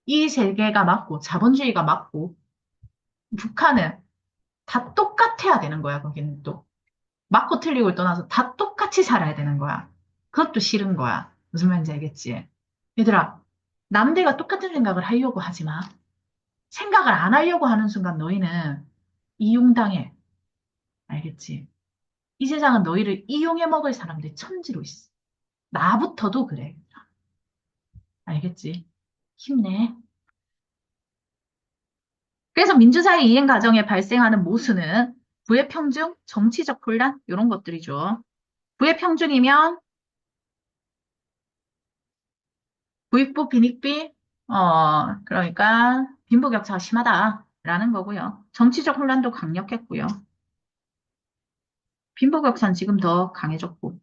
이 세계가 맞고, 자본주의가 맞고, 북한은 다 똑같아야 되는 거야, 거기는 또. 맞고 틀리고를 떠나서 다 똑같이 살아야 되는 거야. 그것도 싫은 거야. 무슨 말인지 알겠지? 얘들아, 남들과 똑같은 생각을 하려고 하지 마. 생각을 안 하려고 하는 순간 너희는 이용당해. 알겠지? 이 세상은 너희를 이용해 먹을 사람들 천지로 있어. 나부터도 그래. 알겠지? 힘내. 그래서 민주사회 이행 과정에 발생하는 모순은 부의 평등, 정치적 혼란, 이런 것들이죠. 부의 평등이면 부익부, 빈익비, 그러니까 빈부격차가 심하다라는 거고요. 정치적 혼란도 강력했고요. 빈부격차는 지금 더 강해졌고.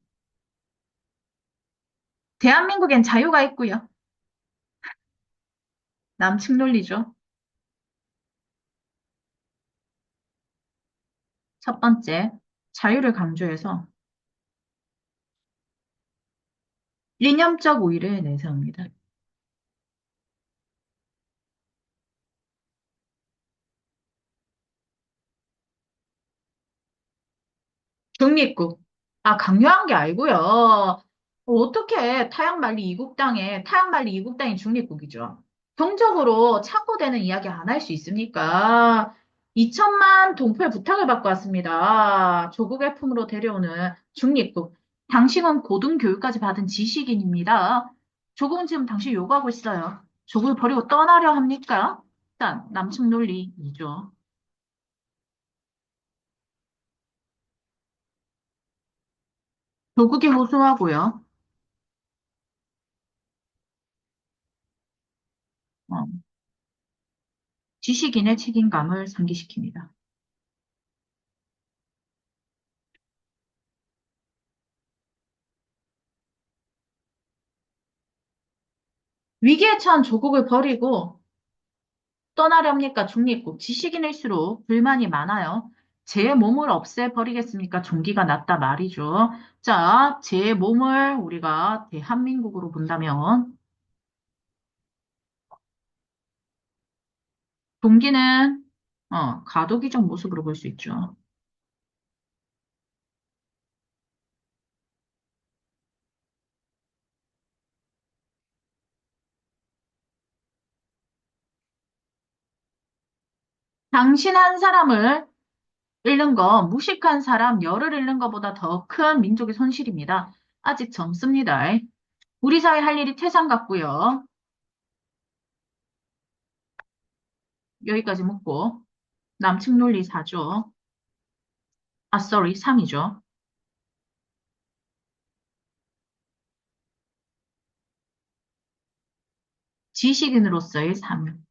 대한민국엔 자유가 있고요. 남측 논리죠. 첫 번째, 자유를 강조해서 이념적 우위를 내세웁니다. 중립국. 아, 강요한 게 알고요. 어떻게 타양만리 이국당이 중립국이죠. 동적으로 착오되는 이야기 안 할 수 있습니까? 2천만 동포의 부탁을 받고 왔습니다. 조국의 품으로 데려오는 중립국. 당신은 고등교육까지 받은 지식인입니다. 조국은 지금 당신 요구하고 있어요. 조국을 버리고 떠나려 합니까? 일단 남측 논리 2죠. 조국이 호소하고요. 어, 지식인의 책임감을 상기시킵니다. 위기에 처한 조국을 버리고 떠나렵니까? 중립국. 지식인일수록 불만이 많아요. 제 몸을 없애버리겠습니까? 종기가 났다 말이죠. 자, 제 몸을 우리가 대한민국으로 본다면 종기는 가도기적 모습으로 볼 수 있죠. 당신 한 사람을 잃는 거, 무식한 사람 열을 잃는 것보다 더 큰 민족의 손실입니다. 아직 젊습니다. 우리 사회 할 일이 태산 같고요. 여기까지 묻고 남측 논리 4죠. 아, sorry, 3이죠. 지식인으로서의 삶.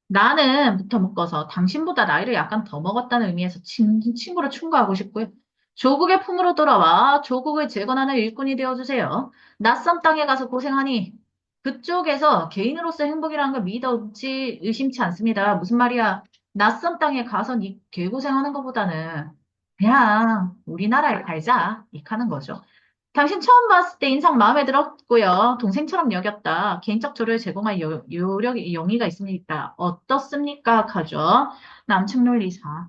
나는부터 묶어서 당신보다 나이를 약간 더 먹었다는 의미에서 친구를 충고하고 싶고요. 조국의 품으로 돌아와 조국을 재건하는 일꾼이 되어주세요. 낯선 땅에 가서 고생하니 그쪽에서 개인으로서 행복이라는 걸 믿어지 의심치 않습니다. 무슨 말이야? 낯선 땅에 가서 니 개고생하는 것보다는 그냥 우리나라에 살자. 이렇게 하는 거죠. 당신 처음 봤을 때 인상 마음에 들었고요. 동생처럼 여겼다. 개인적 조를 제공할 용의가 있습니다. 어떻습니까? 가죠. 남측 논리사.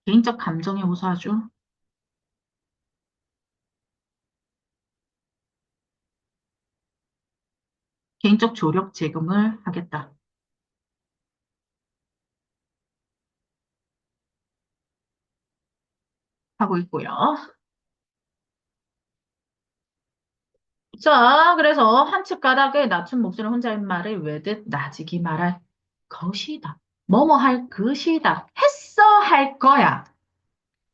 개인적 감정에 호소하죠. 개인적 조력 제공을 하겠다. 하고 있고요. 자, 그래서 한층 가닥에 낮춘 목소리 혼자인 말을 외듯 나지기 말할 것이다. 뭐뭐 할 것이다. 했어, 할 거야.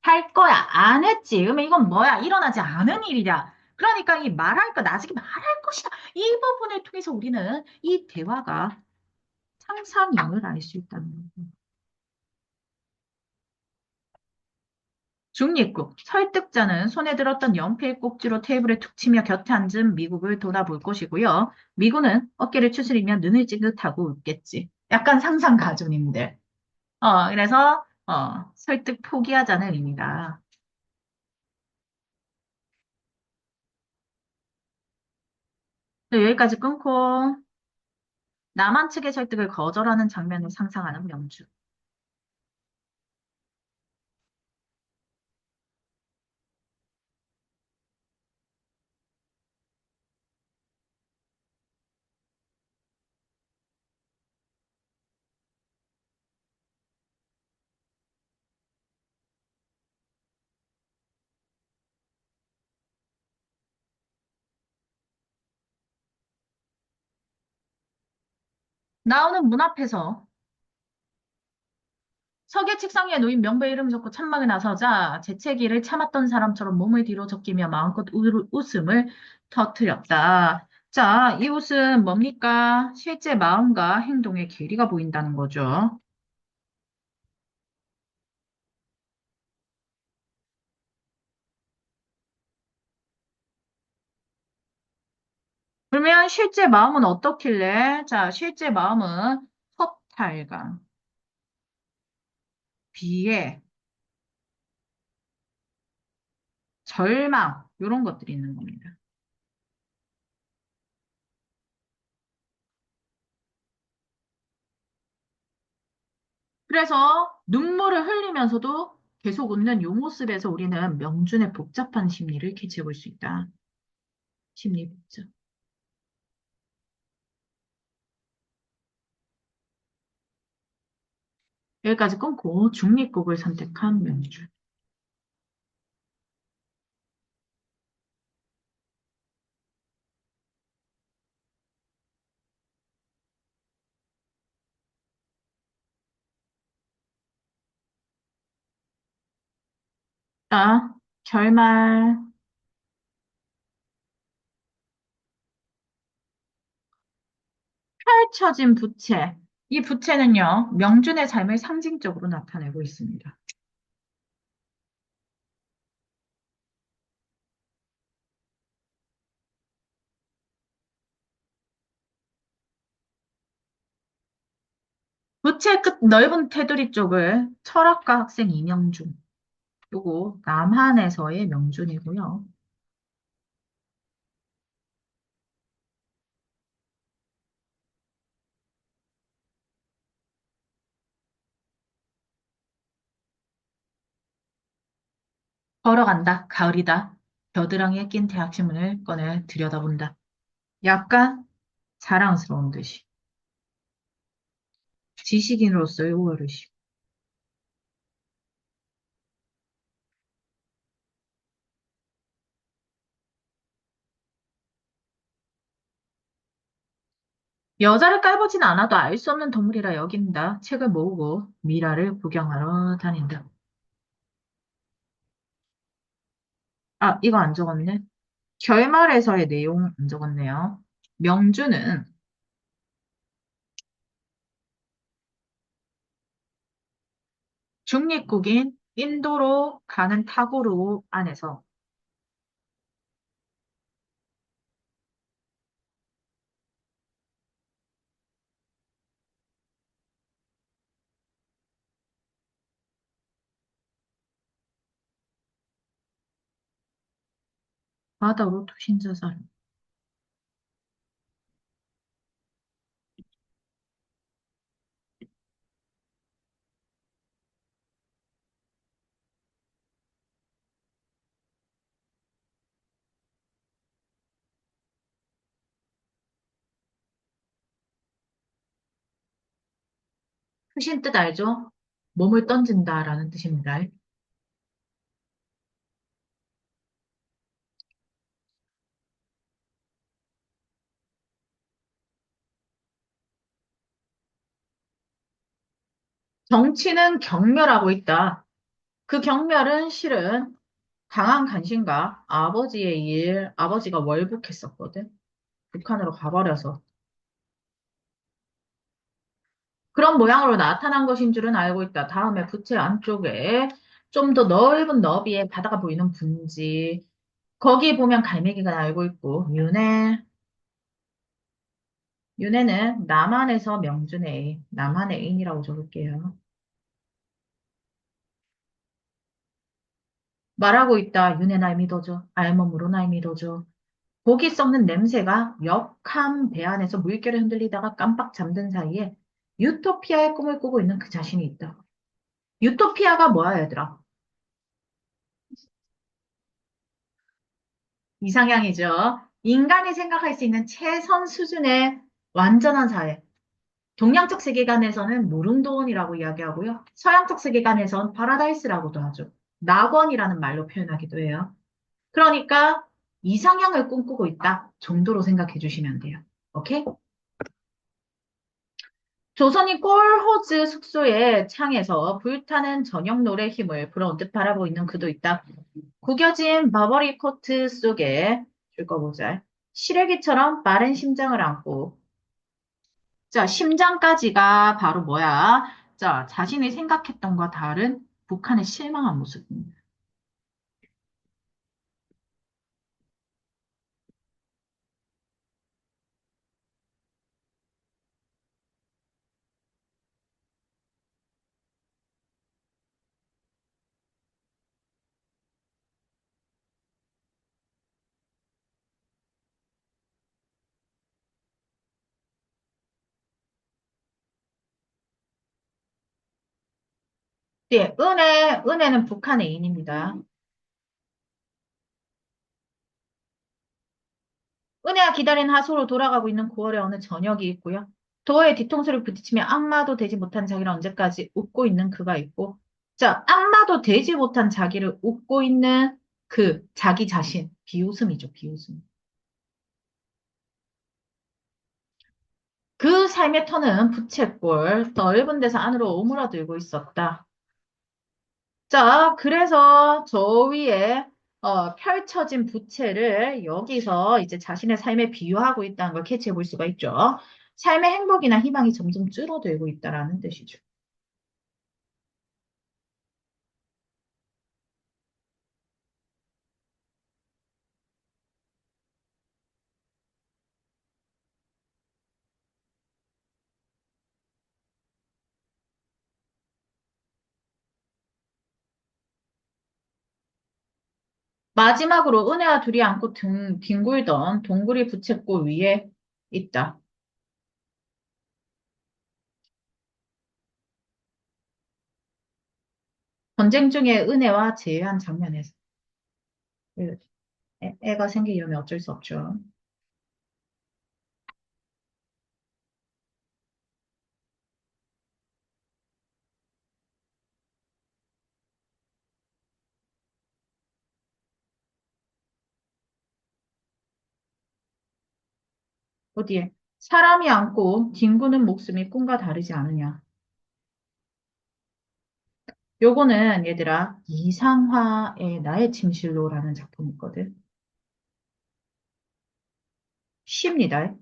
할 거야. 안 했지. 그러면 이건 뭐야? 일어나지 않은 일이야. 그러니까 이 말할 거, 나중에 말할 것이다. 이 부분을 통해서 우리는 이 대화가 상상력을 알 수 있다는 거죠. 중립국. 설득자는 손에 들었던 연필 꼭지로 테이블에 툭 치며 곁에 앉은 미국을 돌아볼 것이고요. 미국은 어깨를 추스리며 눈을 찌긋하고 웃겠지. 약간 상상 가족님들. 그래서 설득 포기하자는 의미다. 네, 여기까지 끊고 남한 측의 설득을 거절하는 장면을 상상하는 명주. 나오는 문 앞에서 석의 책상 위에 놓인 명배 이름 적고 찬막에 나서자 재채기를 참았던 사람처럼 몸을 뒤로 적기며 마음껏 웃음을 터뜨렸다. 자, 이 웃음 뭡니까? 실제 마음과 행동의 괴리가 보인다는 거죠. 그러면 실제 마음은 어떻길래? 자, 실제 마음은 허탈감, 비애, 절망, 이런 것들이 있는 겁니다. 그래서 눈물을 흘리면서도 계속 웃는 요 모습에서 우리는 명준의 복잡한 심리를 캐치해 볼 수 있다. 심리 복잡. 여기까지 끊고 중립국을 선택한 명준. 자, 결말. 펼쳐진 부채. 이 부채는요, 명준의 삶을 상징적으로 나타내고 있습니다. 부채 끝 넓은 테두리 쪽을 철학과 학생 이명준. 요거 남한에서의 명준이고요. 걸어간다. 가을이다. 겨드랑이에 낀 대학 신문을 꺼내 들여다본다. 약간 자랑스러운 듯이. 지식인으로서의 오열의식. 여자를 깔보진 않아도 알 수 없는 동물이라 여긴다. 책을 모으고 미라를 구경하러 다닌다. 아, 이거 안 적었네. 결말에서의 내용 안 적었네요. 명주는 중립국인 인도로 가는 타고로 안에서 바다로 투신자살. 투신 뜻 알죠? 몸을 던진다라는 뜻입니다. 정치는 경멸하고 있다. 그 경멸은 실은 강한 간신과 아버지의 일, 아버지가 월북했었거든. 북한으로 가버려서. 그런 모양으로 나타난 것인 줄은 알고 있다. 다음에 부채 안쪽에 좀 더 넓은 너비의 바다가 보이는 분지. 거기 보면 갈매기가 날고 있고, 윤회는 남한에서 명준의 애인, 남한의 애인이라고 적을게요. 말하고 있다. 윤회 날 믿어줘. 알몸으로 날 믿어줘. 고기 썩는 냄새가 역한 배 안에서 물결에 흔들리다가 깜빡 잠든 사이에 유토피아의 꿈을 꾸고 있는 그 자신이 있다. 유토피아가 뭐야, 얘들아? 이상향이죠. 인간이 생각할 수 있는 최선 수준의 완전한 사회. 동양적 세계관에서는 무릉도원이라고 이야기하고요. 서양적 세계관에서는 파라다이스라고도 하죠. 낙원이라는 말로 표현하기도 해요. 그러니까 이상향을 꿈꾸고 있다 정도로 생각해 주시면 돼요. 오케이? 조선이 꼴호즈 숙소의 창에서 불타는 저녁 노래 힘을 불어온듯 바라보고 있는 그도 있다. 구겨진 버버리 코트 속에 읽어보자. 시래기처럼 빠른 심장을 안고 자, 심장까지가 바로 뭐야? 자, 자신이 생각했던 것과 다른 북한의 실망한 모습입니다. 네, 은혜는 북한의 애인입니다. 은혜가 기다린 하소로 돌아가고 있는 9월의 어느 저녁이 있고요. 도어에 뒤통수를 부딪히며 악마도 되지 못한 자기를 언제까지 웃고 있는 그가 있고, 자, 악마도 되지 못한 자기를 웃고 있는 그 자기 자신, 비웃음이죠, 비웃음. 그 삶의 터는 부채꼴, 넓은 데서 안으로 오므라들고 있었다. 자, 그래서 저 위에 펼쳐진 부채를 여기서 이제 자신의 삶에 비유하고 있다는 걸 캐치해 볼 수가 있죠. 삶의 행복이나 희망이 점점 줄어들고 있다라는 뜻이죠. 마지막으로 은혜와 둘이 안고 뒹굴던 동굴이 부채꼴 위에 있다. 전쟁 중에 은혜와 제외한 장면에서 애가 생기려면 어쩔 수 없죠. 어디에? 사람이 안고 뒹구는 목숨이 꿈과 다르지 않으냐. 요거는 얘들아 이상화의 나의 침실로라는 작품이 있거든. 쉽니다.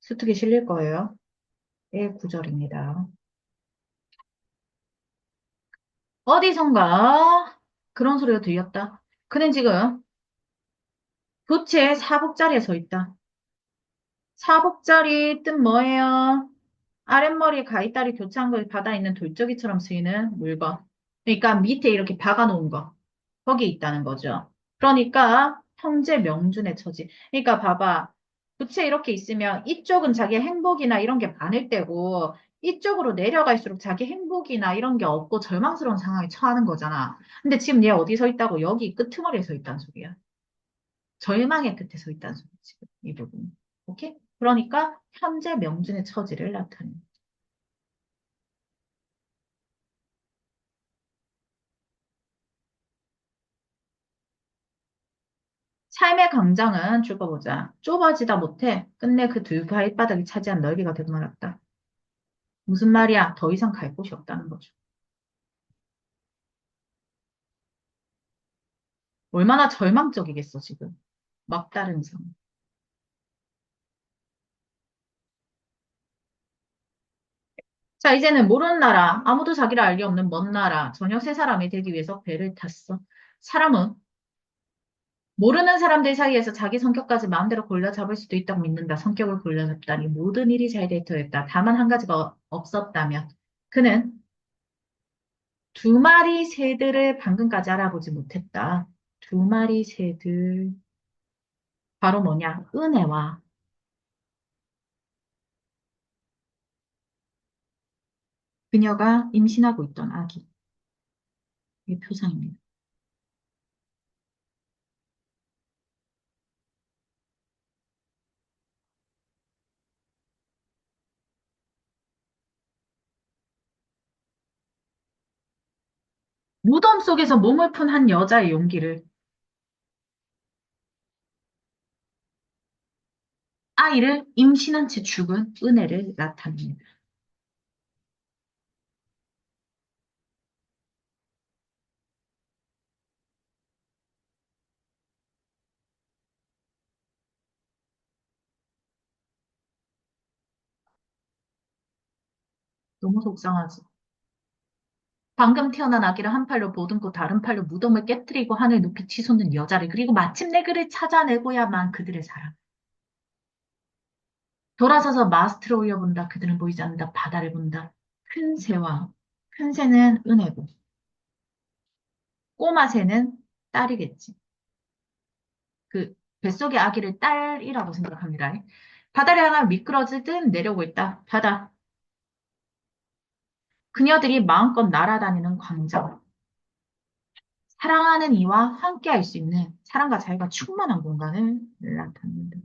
수특에 실릴 거예요. 의 구절입니다. 어디선가 그런 소리가 들렸다. 그는 지금 부채의 사복자리에 서 있다. 사복자리 뜻 뭐예요? 아랫머리에 가이다리 교차한 걸 받아 있는 돌적이처럼 쓰이는 물건. 그러니까 밑에 이렇게 박아놓은 거. 거기 있다는 거죠. 그러니까 형제 명준의 처지. 그러니까 봐봐. 부채 이렇게 있으면 이쪽은 자기 행복이나 이런 게 많을 때고 이쪽으로 내려갈수록 자기 행복이나 이런 게 없고 절망스러운 상황에 처하는 거잖아. 근데 지금 얘 어디 서 있다고? 여기 끄트머리에 서 있다는 소리야. 절망의 끝에 서 있다는 소리지. 이 부분. 오케이? 그러니까 현재 명준의 처지를 나타내. 삶의 광장은 좁아보자. 좁아지다 못해 끝내 그 두 발바닥이 차지한 넓이가 되고 말았다. 무슨 말이야? 더 이상 갈 곳이 없다는 거죠. 얼마나 절망적이겠어, 지금. 막다른 상. 자, 이제는 모르는 나라, 아무도 자기를 알 리 없는 먼 나라, 저녁 세 사람이 되기 위해서 배를 탔어. 사람은 모르는 사람들 사이에서 자기 성격까지 마음대로 골라 잡을 수도 있다고 믿는다. 성격을 골라 잡다니 모든 일이 잘 될 터였다. 다만 한 가지가 없었다면 그는 두 마리 새들을 방금까지 알아보지 못했다. 두 마리 새들 바로 뭐냐? 은혜와 그녀가 임신하고 있던 아기. 이게 표상입니다. 무덤 속에서 몸을 푼 한 여자의 용기를 아이를 임신한 채 죽은 은혜를 나타냅니다. 너무 속상하지. 방금 태어난 아기를 한 팔로 보듬고 다른 팔로 무덤을 깨뜨리고 하늘 높이 치솟는 여자를 그리고 마침내 그를 찾아내고야만 그들의 사랑. 돌아서서 마스트를 올려본다. 그들은 보이지 않는다. 바다를 본다. 큰 새와 큰 새는 은혜고 꼬마 새는 딸이겠지. 그 뱃속의 아기를 딸이라고 생각합니다. 바다를 향해 미끄러지듯 내려오고 있다. 바다. 그녀들이 마음껏 날아다니는 광장. 사랑하는 이와 함께 할 수 있는 사랑과 자유가 충만한 공간을 나타냅니다.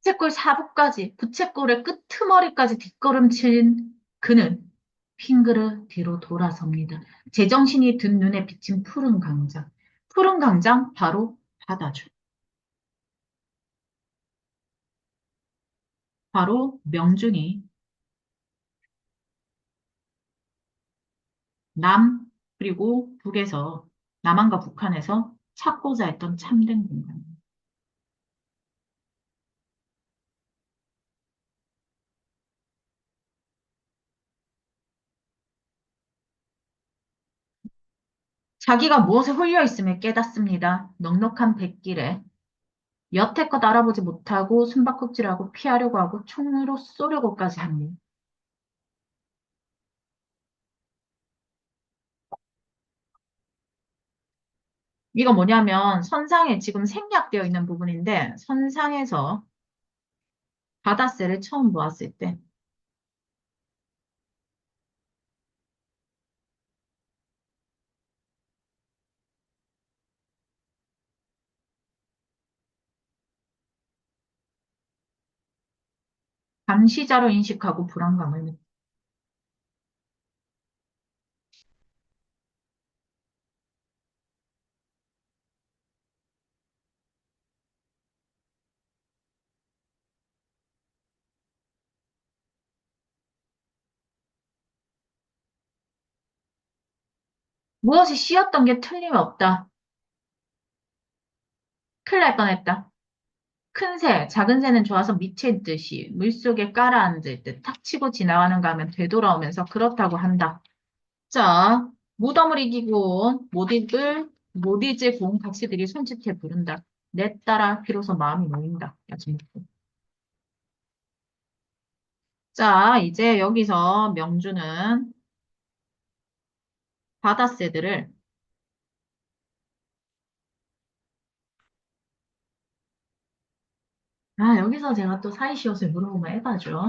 부채꼴 사부까지, 부채꼴의 끄트머리까지 뒷걸음친 그는 핑그르 뒤로 돌아섭니다. 제정신이 든 눈에 비친 푸른 강장. 푸른 강장 바로 바다죠. 바로 명준이 남 그리고 북에서 남한과 북한에서 찾고자 했던 참된 공간. 자기가 무엇에 홀려 있음을 깨닫습니다. 넉넉한 백길에 여태껏 알아보지 못하고 숨바꼭질하고 피하려고 하고 총으로 쏘려고까지 합니다. 이거 뭐냐면 선상에 지금 생략되어 있는 부분인데 선상에서 바다새를 처음 보았을 때 감시자로 인식하고 불안감을 느끼 무엇이 씌었던 게 틀림없다. 큰일 날 뻔했다. 큰 새, 작은 새는 좋아서 미칠 듯이 물속에 깔아앉을 듯 탁 치고 지나가는가 하면 되돌아오면서 그렇다고 한다. 자, 무덤을 이기고 못 잊을 고운 가치들이 손짓해 부른다. 내 따라 비로소 마음이 놓인다. 야지목도. 자, 이제 여기서 명주는 바다새들을 여기서 제가 또 사이시옷을 물어보면 해봐죠.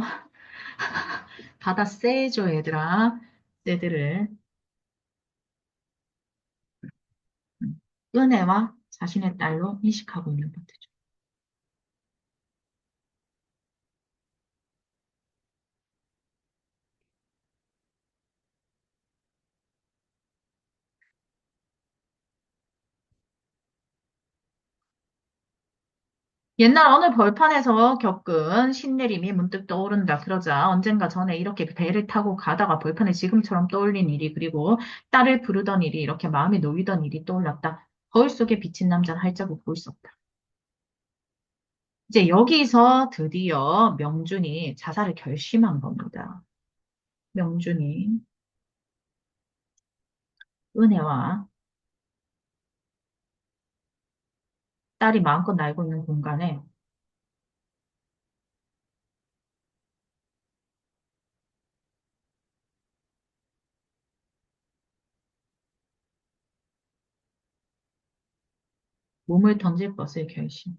바다새죠, 얘들아. 새들을 은혜와 자신의 딸로 인식하고 있는 것이죠. 옛날 어느 벌판에서 겪은 신내림이 문득 떠오른다. 그러자 언젠가 전에 이렇게 배를 타고 가다가 벌판에 지금처럼 떠올린 일이 그리고 딸을 부르던 일이 이렇게 마음이 놓이던 일이 떠올랐다. 거울 속에 비친 남자는 활자국 볼 수 없다. 이제 여기서 드디어 명준이 자살을 결심한 겁니다. 명준이 은혜와 딸이 마음껏 날고 있는 공간에 몸을 던질 것을 결심.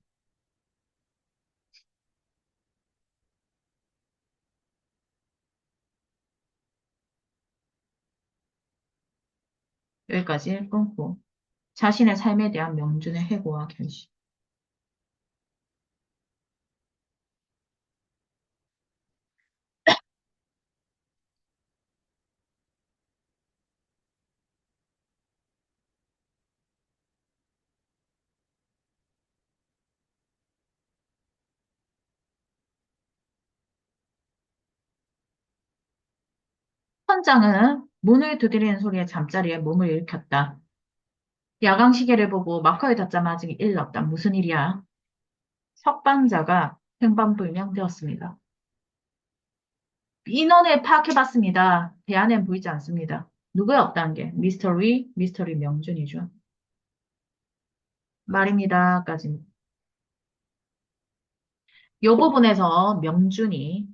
여기까지 끊고 자신의 삶에 대한 명준의 해고와 결심. 선장은 문을 두드리는 소리에 잠자리에 몸을 일으켰다. 야광 시계를 보고 마커에 닿자마자 일렀다. 무슨 일이야? 석방자가 행방불명되었습니다. 인원을 파악해봤습니다. 대안은 보이지 않습니다. 누구의 없다는 게 미스터리 명준이죠. 말입니다.까지. 이 부분에서 명준이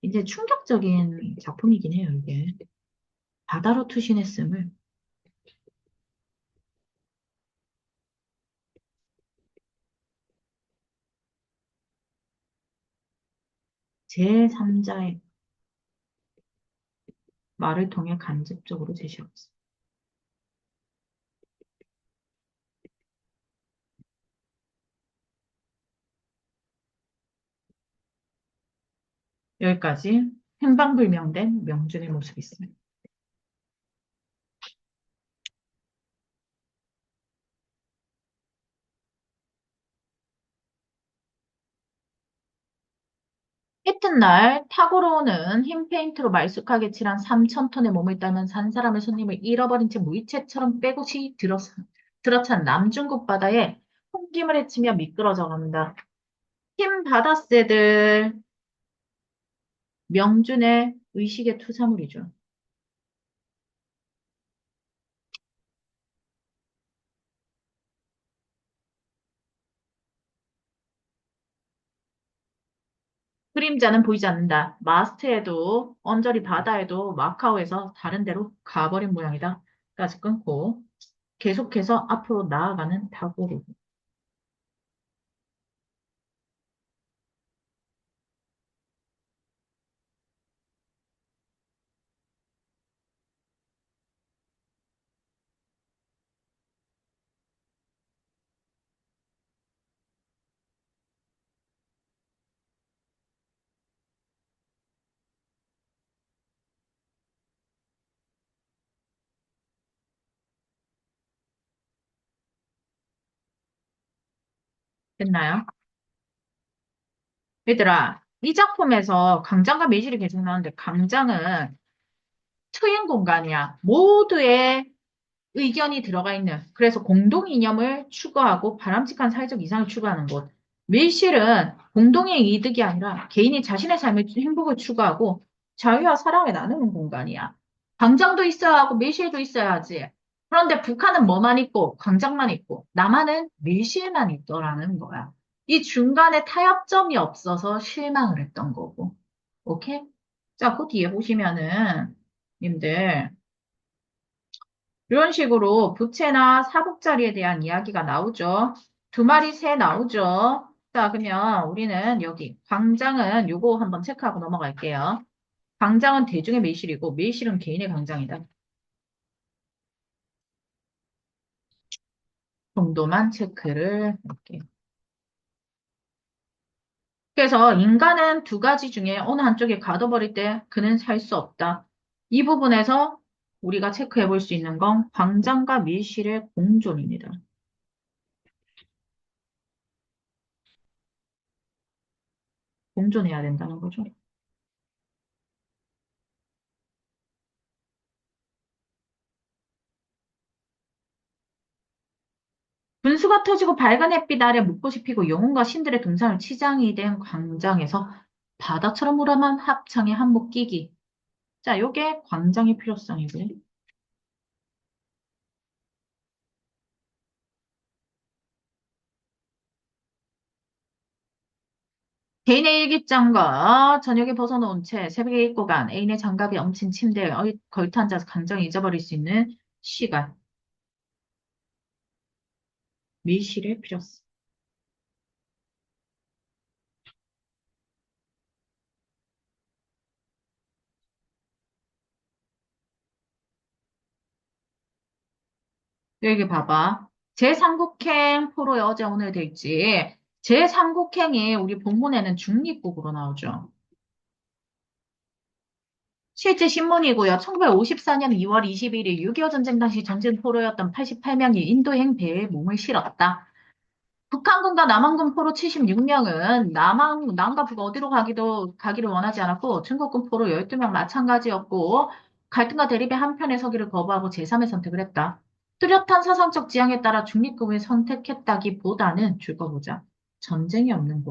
이제 충격적인 작품이긴 해요, 이게. 바다로 투신했음을 제3자의 말을 통해 간접적으로 제시하고 있습니다. 여기까지 행방불명된 명준의 모습이 있습니다. 이튿날 타고로 오는 흰 페인트로 말쑥하게 칠한 3,000톤의 몸을 따면서 한 사람의 손님을 잃어버린 채 무이채처럼 빼곡히 들어찬 남중국 바다에 홍김을 헤치며 미끄러져 간다. 흰 바다새들 명준의 의식의 투사물이죠. 그림자는 보이지 않는다. 마스트에도 언저리 바다에도 마카오에서 다른 데로 가버린 모양이다. 까지 끊고 계속해서 앞으로 나아가는 타고로. 됐나요? 얘들아, 이 작품에서 강장과 매실이 계속 나오는데 강장은 트인 공간이야. 모두의 의견이 들어가 있는. 그래서 공동 이념을 추구하고 바람직한 사회적 이상을 추구하는 곳. 밀실은 공동의 이득이 아니라 개인이 자신의 삶의 행복을 추구하고 자유와 사랑을 나누는 공간이야. 광장도 있어야 하고 밀실도 있어야 하지. 그런데 북한은 뭐만 있고 광장만 있고 남한은 밀실만 있더라는 거야. 이 중간에 타협점이 없어서 실망을 했던 거고. 오케이? 자, 그 뒤에 보시면은 님들 이런 식으로 부채나 사복자리에 대한 이야기가 나오죠. 두 마리 새 나오죠. 자, 그러면 우리는 여기 광장은 요거 한번 체크하고 넘어갈게요. 광장은 대중의 매실이고 매실은 개인의 광장이다. 정도만 체크를 할게요. 그래서 인간은 두 가지 중에 어느 한쪽에 가둬버릴 때 그는 살 수 없다. 이 부분에서 우리가 체크해 볼 수 있는 건 광장과 밀실의 공존입니다. 공존해야 된다는 거죠. 분수가 터지고 밝은 햇빛 아래 묵꽃이 피고 영혼과 신들의 등산을 치장이 된 광장에서 바다처럼 우람한 합창의 한몫 끼기. 자, 요게 광장의 필요성이고요. 개인의 일기장과 저녁에 벗어놓은 채 새벽에 입고 간 애인의 장갑이 엉킨 침대에 걸터 앉아서 감정을 잊어버릴 수 있는 시간. 밀실의 필요성. 여기 봐봐. 제3국행 포로에 어제 오늘 돼 있지. 제3국행이 우리 본문에는 중립국으로 나오죠. 실제 신문이고요. 1954년 2월 21일 6.25 전쟁 당시 전진 포로였던 88명이 인도행 배에 몸을 실었다. 북한군과 남한군 포로 76명은 남과 북 어디로 가기를 원하지 않았고, 중국군 포로 12명 마찬가지였고, 갈등과 대립의 한편에 서기를 거부하고 제3의 선택을 했다. 뚜렷한 사상적 지향에 따라 중립국을 선택했다기보다는 줄거 보자. 전쟁이 없는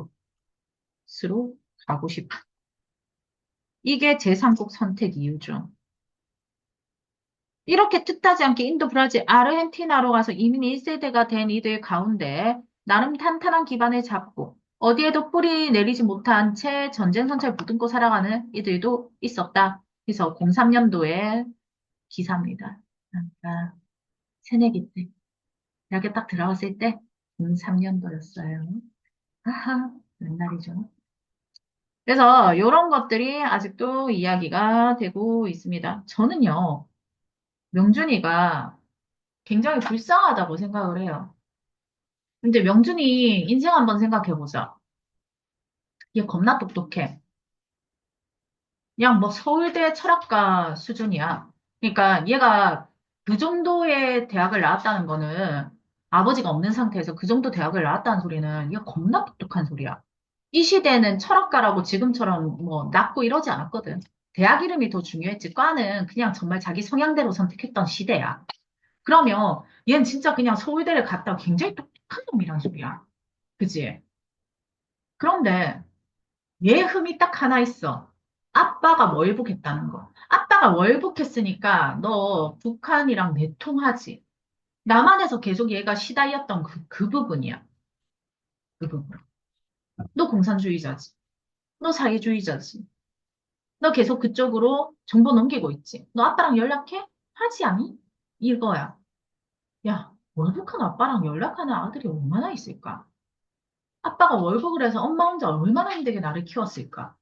곳으로 가고 싶다. 이게 제3국 선택 이유죠. 이렇게 뜻하지 않게 인도, 브라질, 아르헨티나로 가서 이민 1세대가 된 이들 가운데 나름 탄탄한 기반을 잡고 어디에도 뿌리 내리지 못한 채 전쟁선처를 무등고 살아가는 이들도 있었다. 그래서 03년도에 기사입니다. 그러니까 새내기 때 대학에 딱 들어갔을 때 03년도였어요. 하하, 옛날이죠. 그래서 이런 것들이 아직도 이야기가 되고 있습니다. 저는요, 명준이가 굉장히 불쌍하다고 생각을 해요. 근데 명준이 인생 한번 생각해보자. 얘 겁나 똑똑해. 그냥 뭐 서울대 철학과 수준이야. 그러니까 얘가 그 정도의 대학을 나왔다는 거는 아버지가 없는 상태에서 그 정도 대학을 나왔다는 소리는 얘가 겁나 똑똑한 소리야. 이 시대는 철학과라고 지금처럼 뭐 낮고 이러지 않았거든. 대학 이름이 더 중요했지. 과는 그냥 정말 자기 성향대로 선택했던 시대야. 그러면 얘는 진짜 그냥 서울대를 갔다 굉장히 똑똑한 놈이란 소리야. 그지? 그런데 얘 흠이 딱 하나 있어. 아빠가 월북했다는 거. 아빠가 월북했으니까 너 북한이랑 내통하지. 남한에서 계속 얘가 시달렸던 그 부분이야. 그 부분. 너 공산주의자지. 너 사회주의자지. 너 계속 그쪽으로 정보 넘기고 있지. 너 아빠랑 연락해? 하지 않니? 이거야. 야, 월북한 아빠랑 연락하는 아들이 얼마나 있을까? 아빠가 월북을 해서 엄마 혼자 얼마나 힘들게 나를 키웠을까?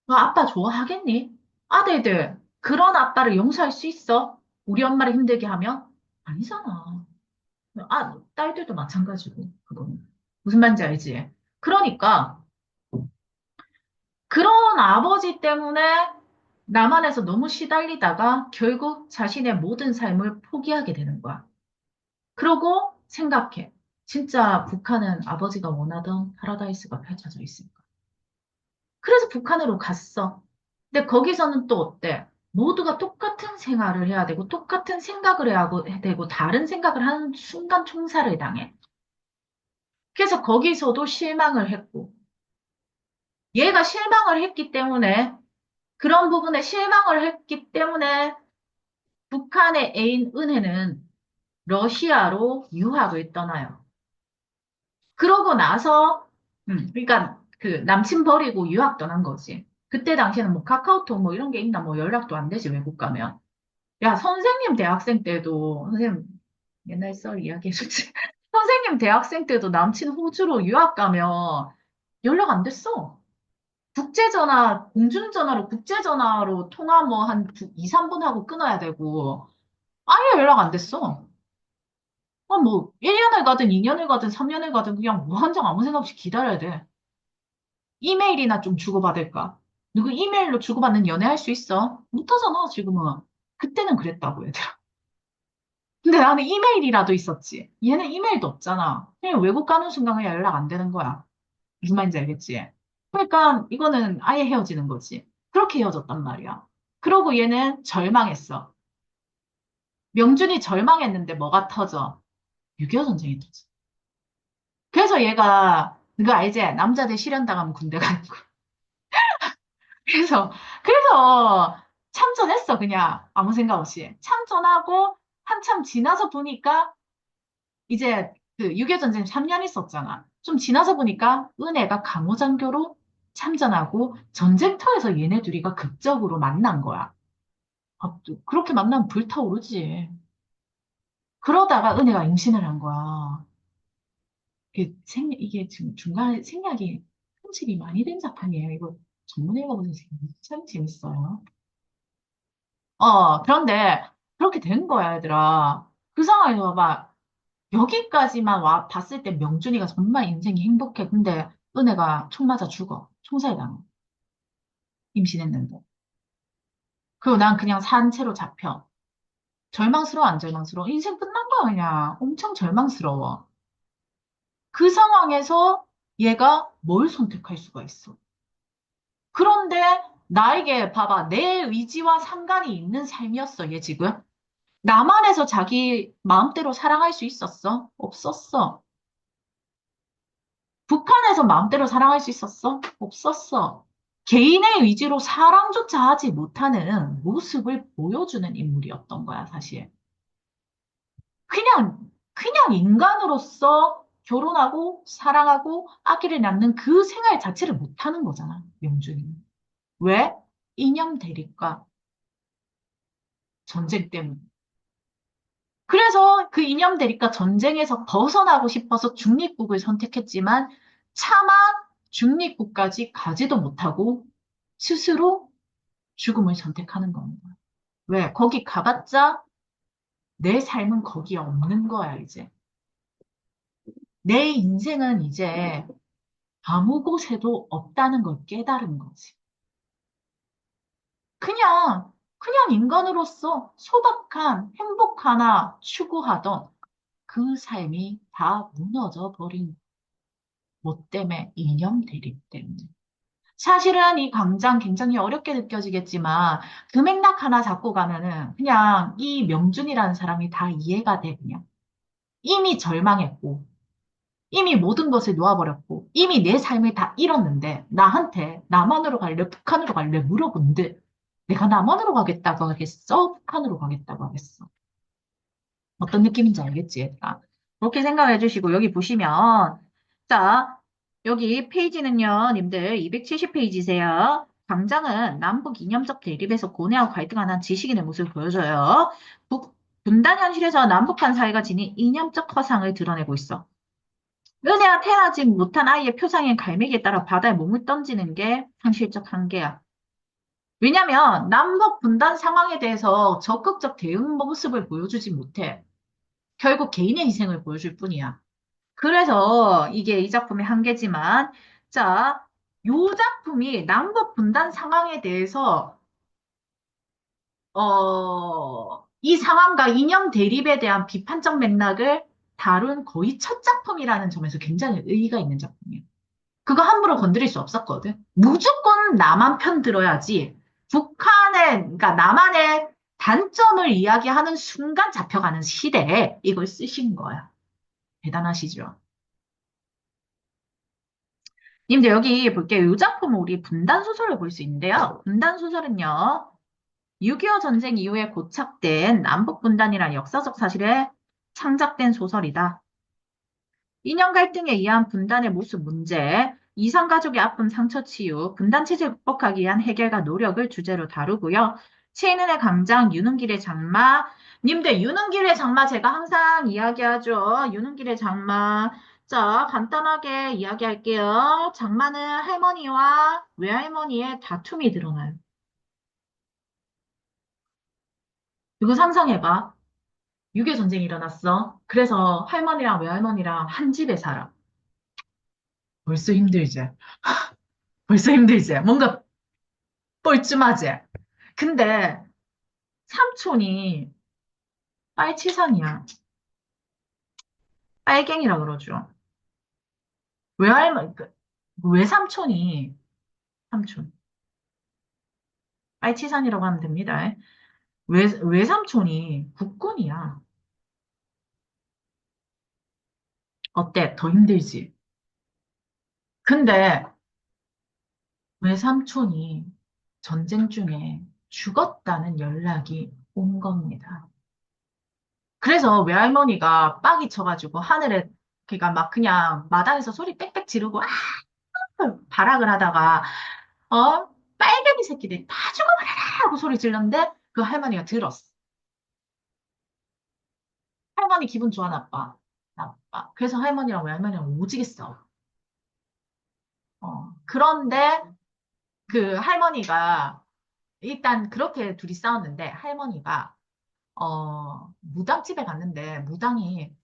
너 아빠 좋아하겠니? 아들들, 그런 아빠를 용서할 수 있어? 우리 엄마를 힘들게 하면? 아니잖아. 딸들도 마찬가지고, 그거는. 무슨 말인지 알지? 그러니까, 그런 아버지 때문에 남한에서 너무 시달리다가 결국 자신의 모든 삶을 포기하게 되는 거야. 그러고 생각해. 진짜 북한은 아버지가 원하던 파라다이스가 펼쳐져 있을까? 그래서 북한으로 갔어. 근데 거기서는 또 어때? 모두가 똑같은 생활을 해야 되고, 똑같은 생각을 해야 되고, 다른 생각을 하는 순간 총살을 당해. 그래서 거기서도 실망을 했고, 얘가 실망을 했기 때문에, 그런 부분에 실망을 했기 때문에, 북한의 애인 은혜는 러시아로 유학을 떠나요. 그러고 나서, 그러니까 그 남친 버리고 유학 떠난 거지. 그때 당시에는 뭐 카카오톡 뭐 이런 게 있나 뭐 연락도 안 되지, 외국 가면. 야, 선생님 대학생 때도, 선생님 옛날 썰 이야기해줬지. 선생님 대학생 때도 남친 호주로 유학 가면 연락 안 됐어. 국제전화, 공중전화로 국제전화로 통화 뭐 한 2, 3분 하고 끊어야 되고, 아예 연락 안 됐어. 뭐, 1년을 가든 2년을 가든 3년을 가든 그냥 무한정 아무 생각 없이 기다려야 돼. 이메일이나 좀 주고받을까? 누구 이메일로 주고받는 연애할 수 있어? 못하잖아, 지금은. 그때는 그랬다고, 얘들아. 근데 나는 이메일이라도 있었지. 얘는 이메일도 없잖아. 그냥 외국 가는 순간 그냥 연락 안 되는 거야. 무슨 말인지 알겠지? 그러니까 이거는 아예 헤어지는 거지. 그렇게 헤어졌단 말이야. 그러고 얘는 절망했어. 명준이 절망했는데 뭐가 터져? 6.25 전쟁이 터져. 그래서 얘가, 그거 알지? 남자들 실현당하면 군대 가는 거. 그래서 참전했어, 그냥. 아무 생각 없이. 참전하고 한참 지나서 보니까 이제 그 6.25 전쟁 3년 있었잖아. 좀 지나서 보니까 은혜가 강호장교로 참전하고 전쟁터에서 얘네 둘이가 극적으로 만난 거야. 또 그렇게 만나면 불타오르지. 그러다가 은혜가 임신을 한 거야. 이게 지금 중간에 생략이 편집이 많이 된 작품이에요. 이거 전문 읽어보세요. 참 재밌어요. 그런데 그렇게 된 거야, 얘들아. 그 상황에서 막 여기까지만 봤을 때 명준이가 정말 인생이 행복해. 근데 은혜가 총 맞아 죽어. 총살이 당해. 임신했는데. 그리고 난 그냥 산 채로 잡혀. 절망스러워, 안 절망스러워? 인생 끝난 거야, 그냥. 엄청 절망스러워. 그 상황에서 얘가 뭘 선택할 수가 있어? 그런데 나에게 봐봐. 내 의지와 상관이 있는 삶이었어, 얘 지금. 남한에서 자기 마음대로 사랑할 수 있었어? 없었어. 북한에서 마음대로 사랑할 수 있었어? 없었어. 개인의 의지로 사랑조차 하지 못하는 모습을 보여주는 인물이었던 거야, 사실. 그냥 인간으로서 결혼하고 사랑하고 아기를 낳는 그 생활 자체를 못하는 거잖아, 명준이는. 왜? 이념 대립과 전쟁 때문에. 그래서 그 이념 대립과 전쟁에서 벗어나고 싶어서 중립국을 선택했지만 차마 중립국까지 가지도 못하고 스스로 죽음을 선택하는 겁니다. 왜? 거기 가봤자 내 삶은 거기에 없는 거야, 이제. 내 인생은 이제 아무 곳에도 없다는 걸 깨달은 거지. 그냥 인간으로서 소박한 행복 하나 추구하던 그 삶이 다 무너져 버린 뭐 때문에? 이념 대립 때문에. 사실은 이 광장 굉장히 어렵게 느껴지겠지만 그 맥락 하나 잡고 가면은 그냥 이 명준이라는 사람이 다 이해가 돼, 그냥. 이미 절망했고, 이미 모든 것을 놓아버렸고, 이미 내 삶을 다 잃었는데, 나한테 남한으로 갈래, 북한으로 갈래 물어본들, 내가 남한으로 가겠다고 하겠어? 북한으로 가겠다고 하겠어? 어떤 느낌인지 알겠지, 얘들아? 그렇게 생각해 주시고, 여기 보시면, 자, 여기 페이지는요, 님들 270페이지세요. 광장은 남북 이념적 대립에서 고뇌하고 갈등하는 지식인의 모습을 보여줘요. 분단 현실에서 남북한 사회가 지닌 이념적 허상을 드러내고 있어. 은혜와 태어나지 못한 아이의 표상의 갈매기에 따라 바다에 몸을 던지는 게 현실적 한계야. 왜냐면 남북 분단 상황에 대해서 적극적 대응 모습을 보여주지 못해. 결국 개인의 희생을 보여줄 뿐이야. 그래서 이게 이 작품의 한계지만, 자, 요 작품이 남북 분단 상황에 대해서, 이 상황과 이념 대립에 대한 비판적 맥락을 다룬 거의 첫 작품이라는 점에서 굉장히 의의가 있는 작품이에요. 그거 함부로 건드릴 수 없었거든. 무조건 남한 편 들어야지. 그러니까 남한의 단점을 이야기하는 순간 잡혀가는 시대에 이걸 쓰신 거야. 대단하시죠? 님들 여기 볼게요. 이 작품은 우리 분단 소설을 볼 수 있는데요. 분단 소설은요. 6.25 전쟁 이후에 고착된 남북 분단이라는 역사적 사실에 창작된 소설이다. 인연 갈등에 의한 분단의 모습 문제, 이산가족의 아픔 상처 치유, 분단 체제 극복하기 위한 해결과 노력을 주제로 다루고요. 최인은의 강장, 유능길의 장마. 님들, 유능길의 장마 제가 항상 이야기하죠. 유능길의 장마. 자, 간단하게 이야기할게요. 장마는 할머니와 외할머니의 다툼이 드러나요. 이거 상상해봐. 6.25 전쟁이 일어났어. 그래서 할머니랑 외할머니랑 한 집에 살아. 벌써 힘들지? 벌써 힘들지? 뭔가 뻘쭘하지? 근데 삼촌이 빨치산이야. 빨갱이라 그러죠. 외할머니, 외삼촌이, 삼촌. 빨치산이라고 하면 됩니다. 외삼촌이 국군이야. 어때? 더 힘들지? 근데 외삼촌이 전쟁 중에 죽었다는 연락이 온 겁니다. 그래서 외할머니가 빡이 쳐가지고 하늘에, 그러니까 막 그냥 마당에서 소리 빽빽 지르고, 아! 발악을 하다가, 빨갱이 새끼들이 다 죽어버려라! 하고 소리 질렀는데, 그 할머니가 들었어. 할머니 기분 좋아, 나빠? 나빠. 그래서 할머니랑 외할머니랑 오지게 싸워. 그런데 그 할머니가, 일단 그렇게 둘이 싸웠는데, 할머니가, 무당집에 갔는데, 무당이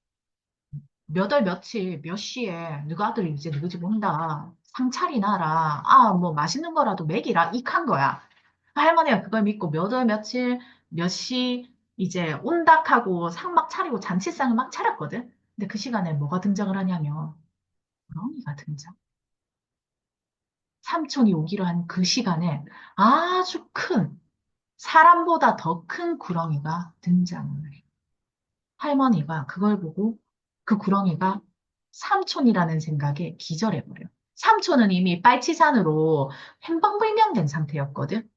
몇 월 며칠 몇 시에 너희 아들이 이제 너희 집 온다. 상차리 나라. 아, 뭐 맛있는 거라도 먹이라. 익한 거야. 할머니가 그걸 믿고 몇 월 며칠 몇 시 이제 온다 하고 상 막 차리고 잔치상을 막 차렸거든. 근데 그 시간에 뭐가 등장을 하냐면 구렁이가 등장. 삼촌이 오기로 한 그 시간에 아주 큰 사람보다 더 큰 구렁이가 등장을 해. 할머니가 그걸 보고 그 구렁이가 삼촌이라는 생각에 기절해버려. 삼촌은 이미 빨치산으로 행방불명된 상태였거든.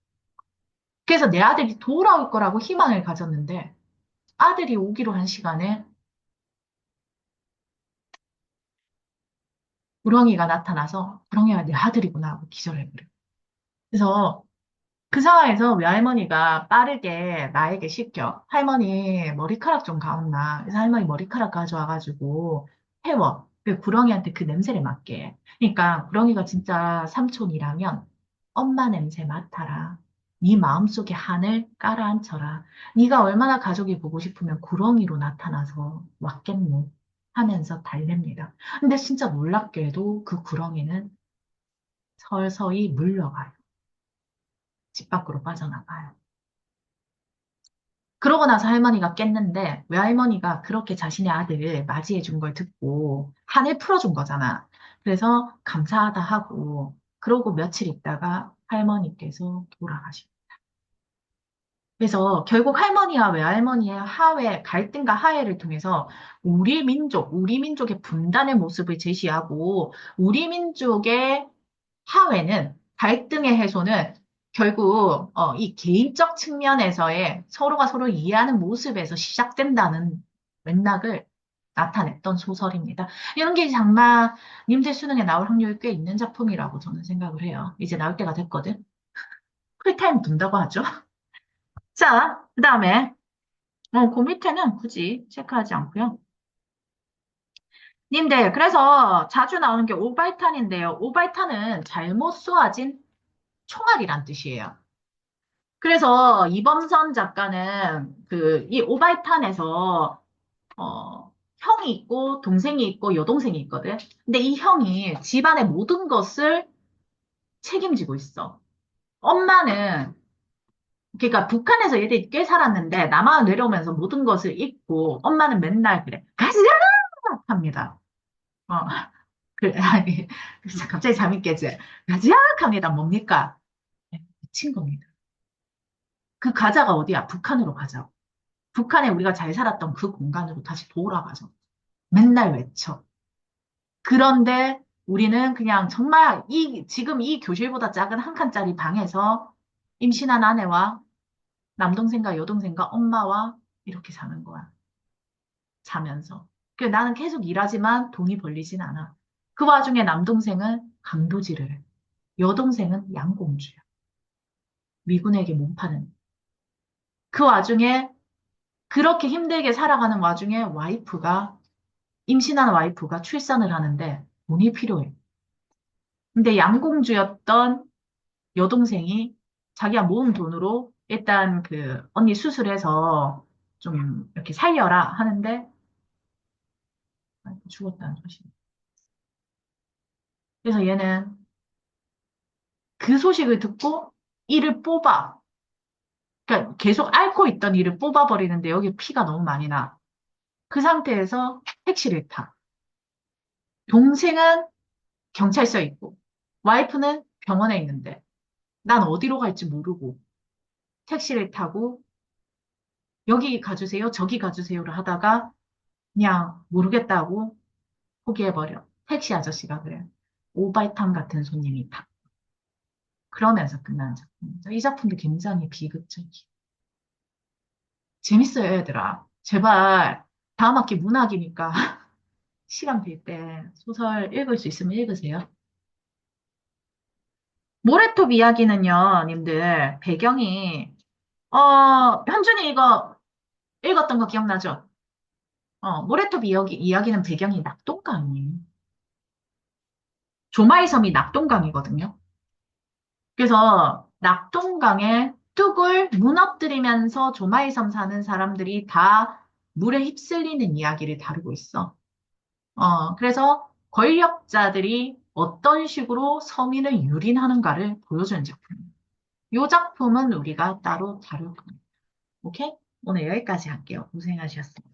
그래서 내 아들이 돌아올 거라고 희망을 가졌는데 아들이 오기로 한 시간에 구렁이가 나타나서 구렁이가 내 아들이구나 하고 기절해버려. 그래서 그 상황에서 외할머니가 빠르게 나에게 시켜. 할머니 머리카락 좀 가온나. 그래서 할머니 머리카락 가져와가지고 해워. 그 구렁이한테 그 냄새를 맡게. 그러니까 구렁이가 진짜 삼촌이라면 엄마 냄새 맡아라. 네 마음속에 한을 깔아앉혀라. 네가 얼마나 가족이 보고 싶으면 구렁이로 나타나서 왔겠노. 하면서 달랩니다. 근데 진짜 놀랍게도 그 구렁이는 서서히 물러가요. 집 밖으로 빠져나가요. 그러고 나서 할머니가 깼는데 외할머니가 그렇게 자신의 아들을 맞이해 준 걸 듣고 한을 풀어준 거잖아. 그래서 감사하다 하고 그러고 며칠 있다가 할머니께서 돌아가시고. 그래서 결국 할머니와 외할머니의 갈등과 하해를 통해서 우리 민족의 분단의 모습을 제시하고 우리 민족의 하회는 갈등의 해소는 결국 이 개인적 측면에서의 서로가 서로 이해하는 모습에서 시작된다는 맥락을 나타냈던 소설입니다. 이런 게 정말 님들 수능에 나올 확률이 꽤 있는 작품이라고 저는 생각을 해요. 이제 나올 때가 됐거든. 쿨타임 둔다고 하죠. 자, 그 다음에 그 밑에는 굳이 체크하지 않고요. 님들, 그래서 자주 나오는 게 오발탄인데요. 오발탄은 잘못 쏘아진 총알이란 뜻이에요. 그래서 이범선 작가는 이 오발탄에서, 형이 있고, 동생이 있고, 여동생이 있거든. 근데 이 형이 집안의 모든 것을 책임지고 있어. 엄마는, 그러니까 북한에서 얘들이 꽤 살았는데, 남한 내려오면서 모든 것을 잊고, 엄마는 맨날 그래. 가자! 합니다. 어, 아니, 갑자기 잠이 깨지. 가자! 합니다. 뭡니까? 미친 겁니다. 그 가자가 어디야? 북한으로 가자. 북한에 우리가 잘 살았던 그 공간으로 다시 돌아가죠. 맨날 외쳐. 그런데 우리는 그냥 정말 지금 이 교실보다 작은 한 칸짜리 방에서 임신한 아내와 남동생과 여동생과 엄마와 이렇게 사는 거야. 자면서. 나는 계속 일하지만 돈이 벌리진 않아. 그 와중에 남동생은 강도질을 해. 여동생은 양공주야. 미군에게 몸파는. 그 와중에 그렇게 힘들게 살아가는 와중에 임신한 와이프가 출산을 하는데 돈이 필요해. 근데 양공주였던 여동생이 자기가 모은 돈으로 일단 그 언니 수술해서 좀 이렇게 살려라 하는데 아이고, 죽었다는 소식. 그래서 얘는 그 소식을 듣고 이를 뽑아. 그러니까 계속 앓고 있던 이를 뽑아버리는데 여기 피가 너무 많이 나. 그 상태에서 택시를 타. 동생은 경찰서에 있고, 와이프는 병원에 있는데, 난 어디로 갈지 모르고 택시를 타고 여기 가주세요, 저기 가주세요를 하다가 그냥 모르겠다고 포기해버려. 택시 아저씨가 그래. 오발탄 같은 손님이 다. 그러면서 끝나는 작품이죠. 이 작품도 굉장히 비극적이에요. 재밌어요, 얘들아. 제발 다음 학기 문학이니까 시간 될 때 소설 읽을 수 있으면 읽으세요. 모래톱 이야기는요, 님들, 배경이, 현준이 이거 읽었던 거 기억나죠? 모래톱 이야기는 배경이 낙동강이에요. 조마이섬이 낙동강이거든요. 그래서 낙동강에 뚝을 무너뜨리면서 조마이섬 사는 사람들이 다 물에 휩쓸리는 이야기를 다루고 있어. 그래서 권력자들이 어떤 식으로 서민을 유린하는가를 보여주는 작품이에요. 이 작품은 우리가 따로 다룰 겁니다. 오케이? 오늘 여기까지 할게요. 고생하셨습니다.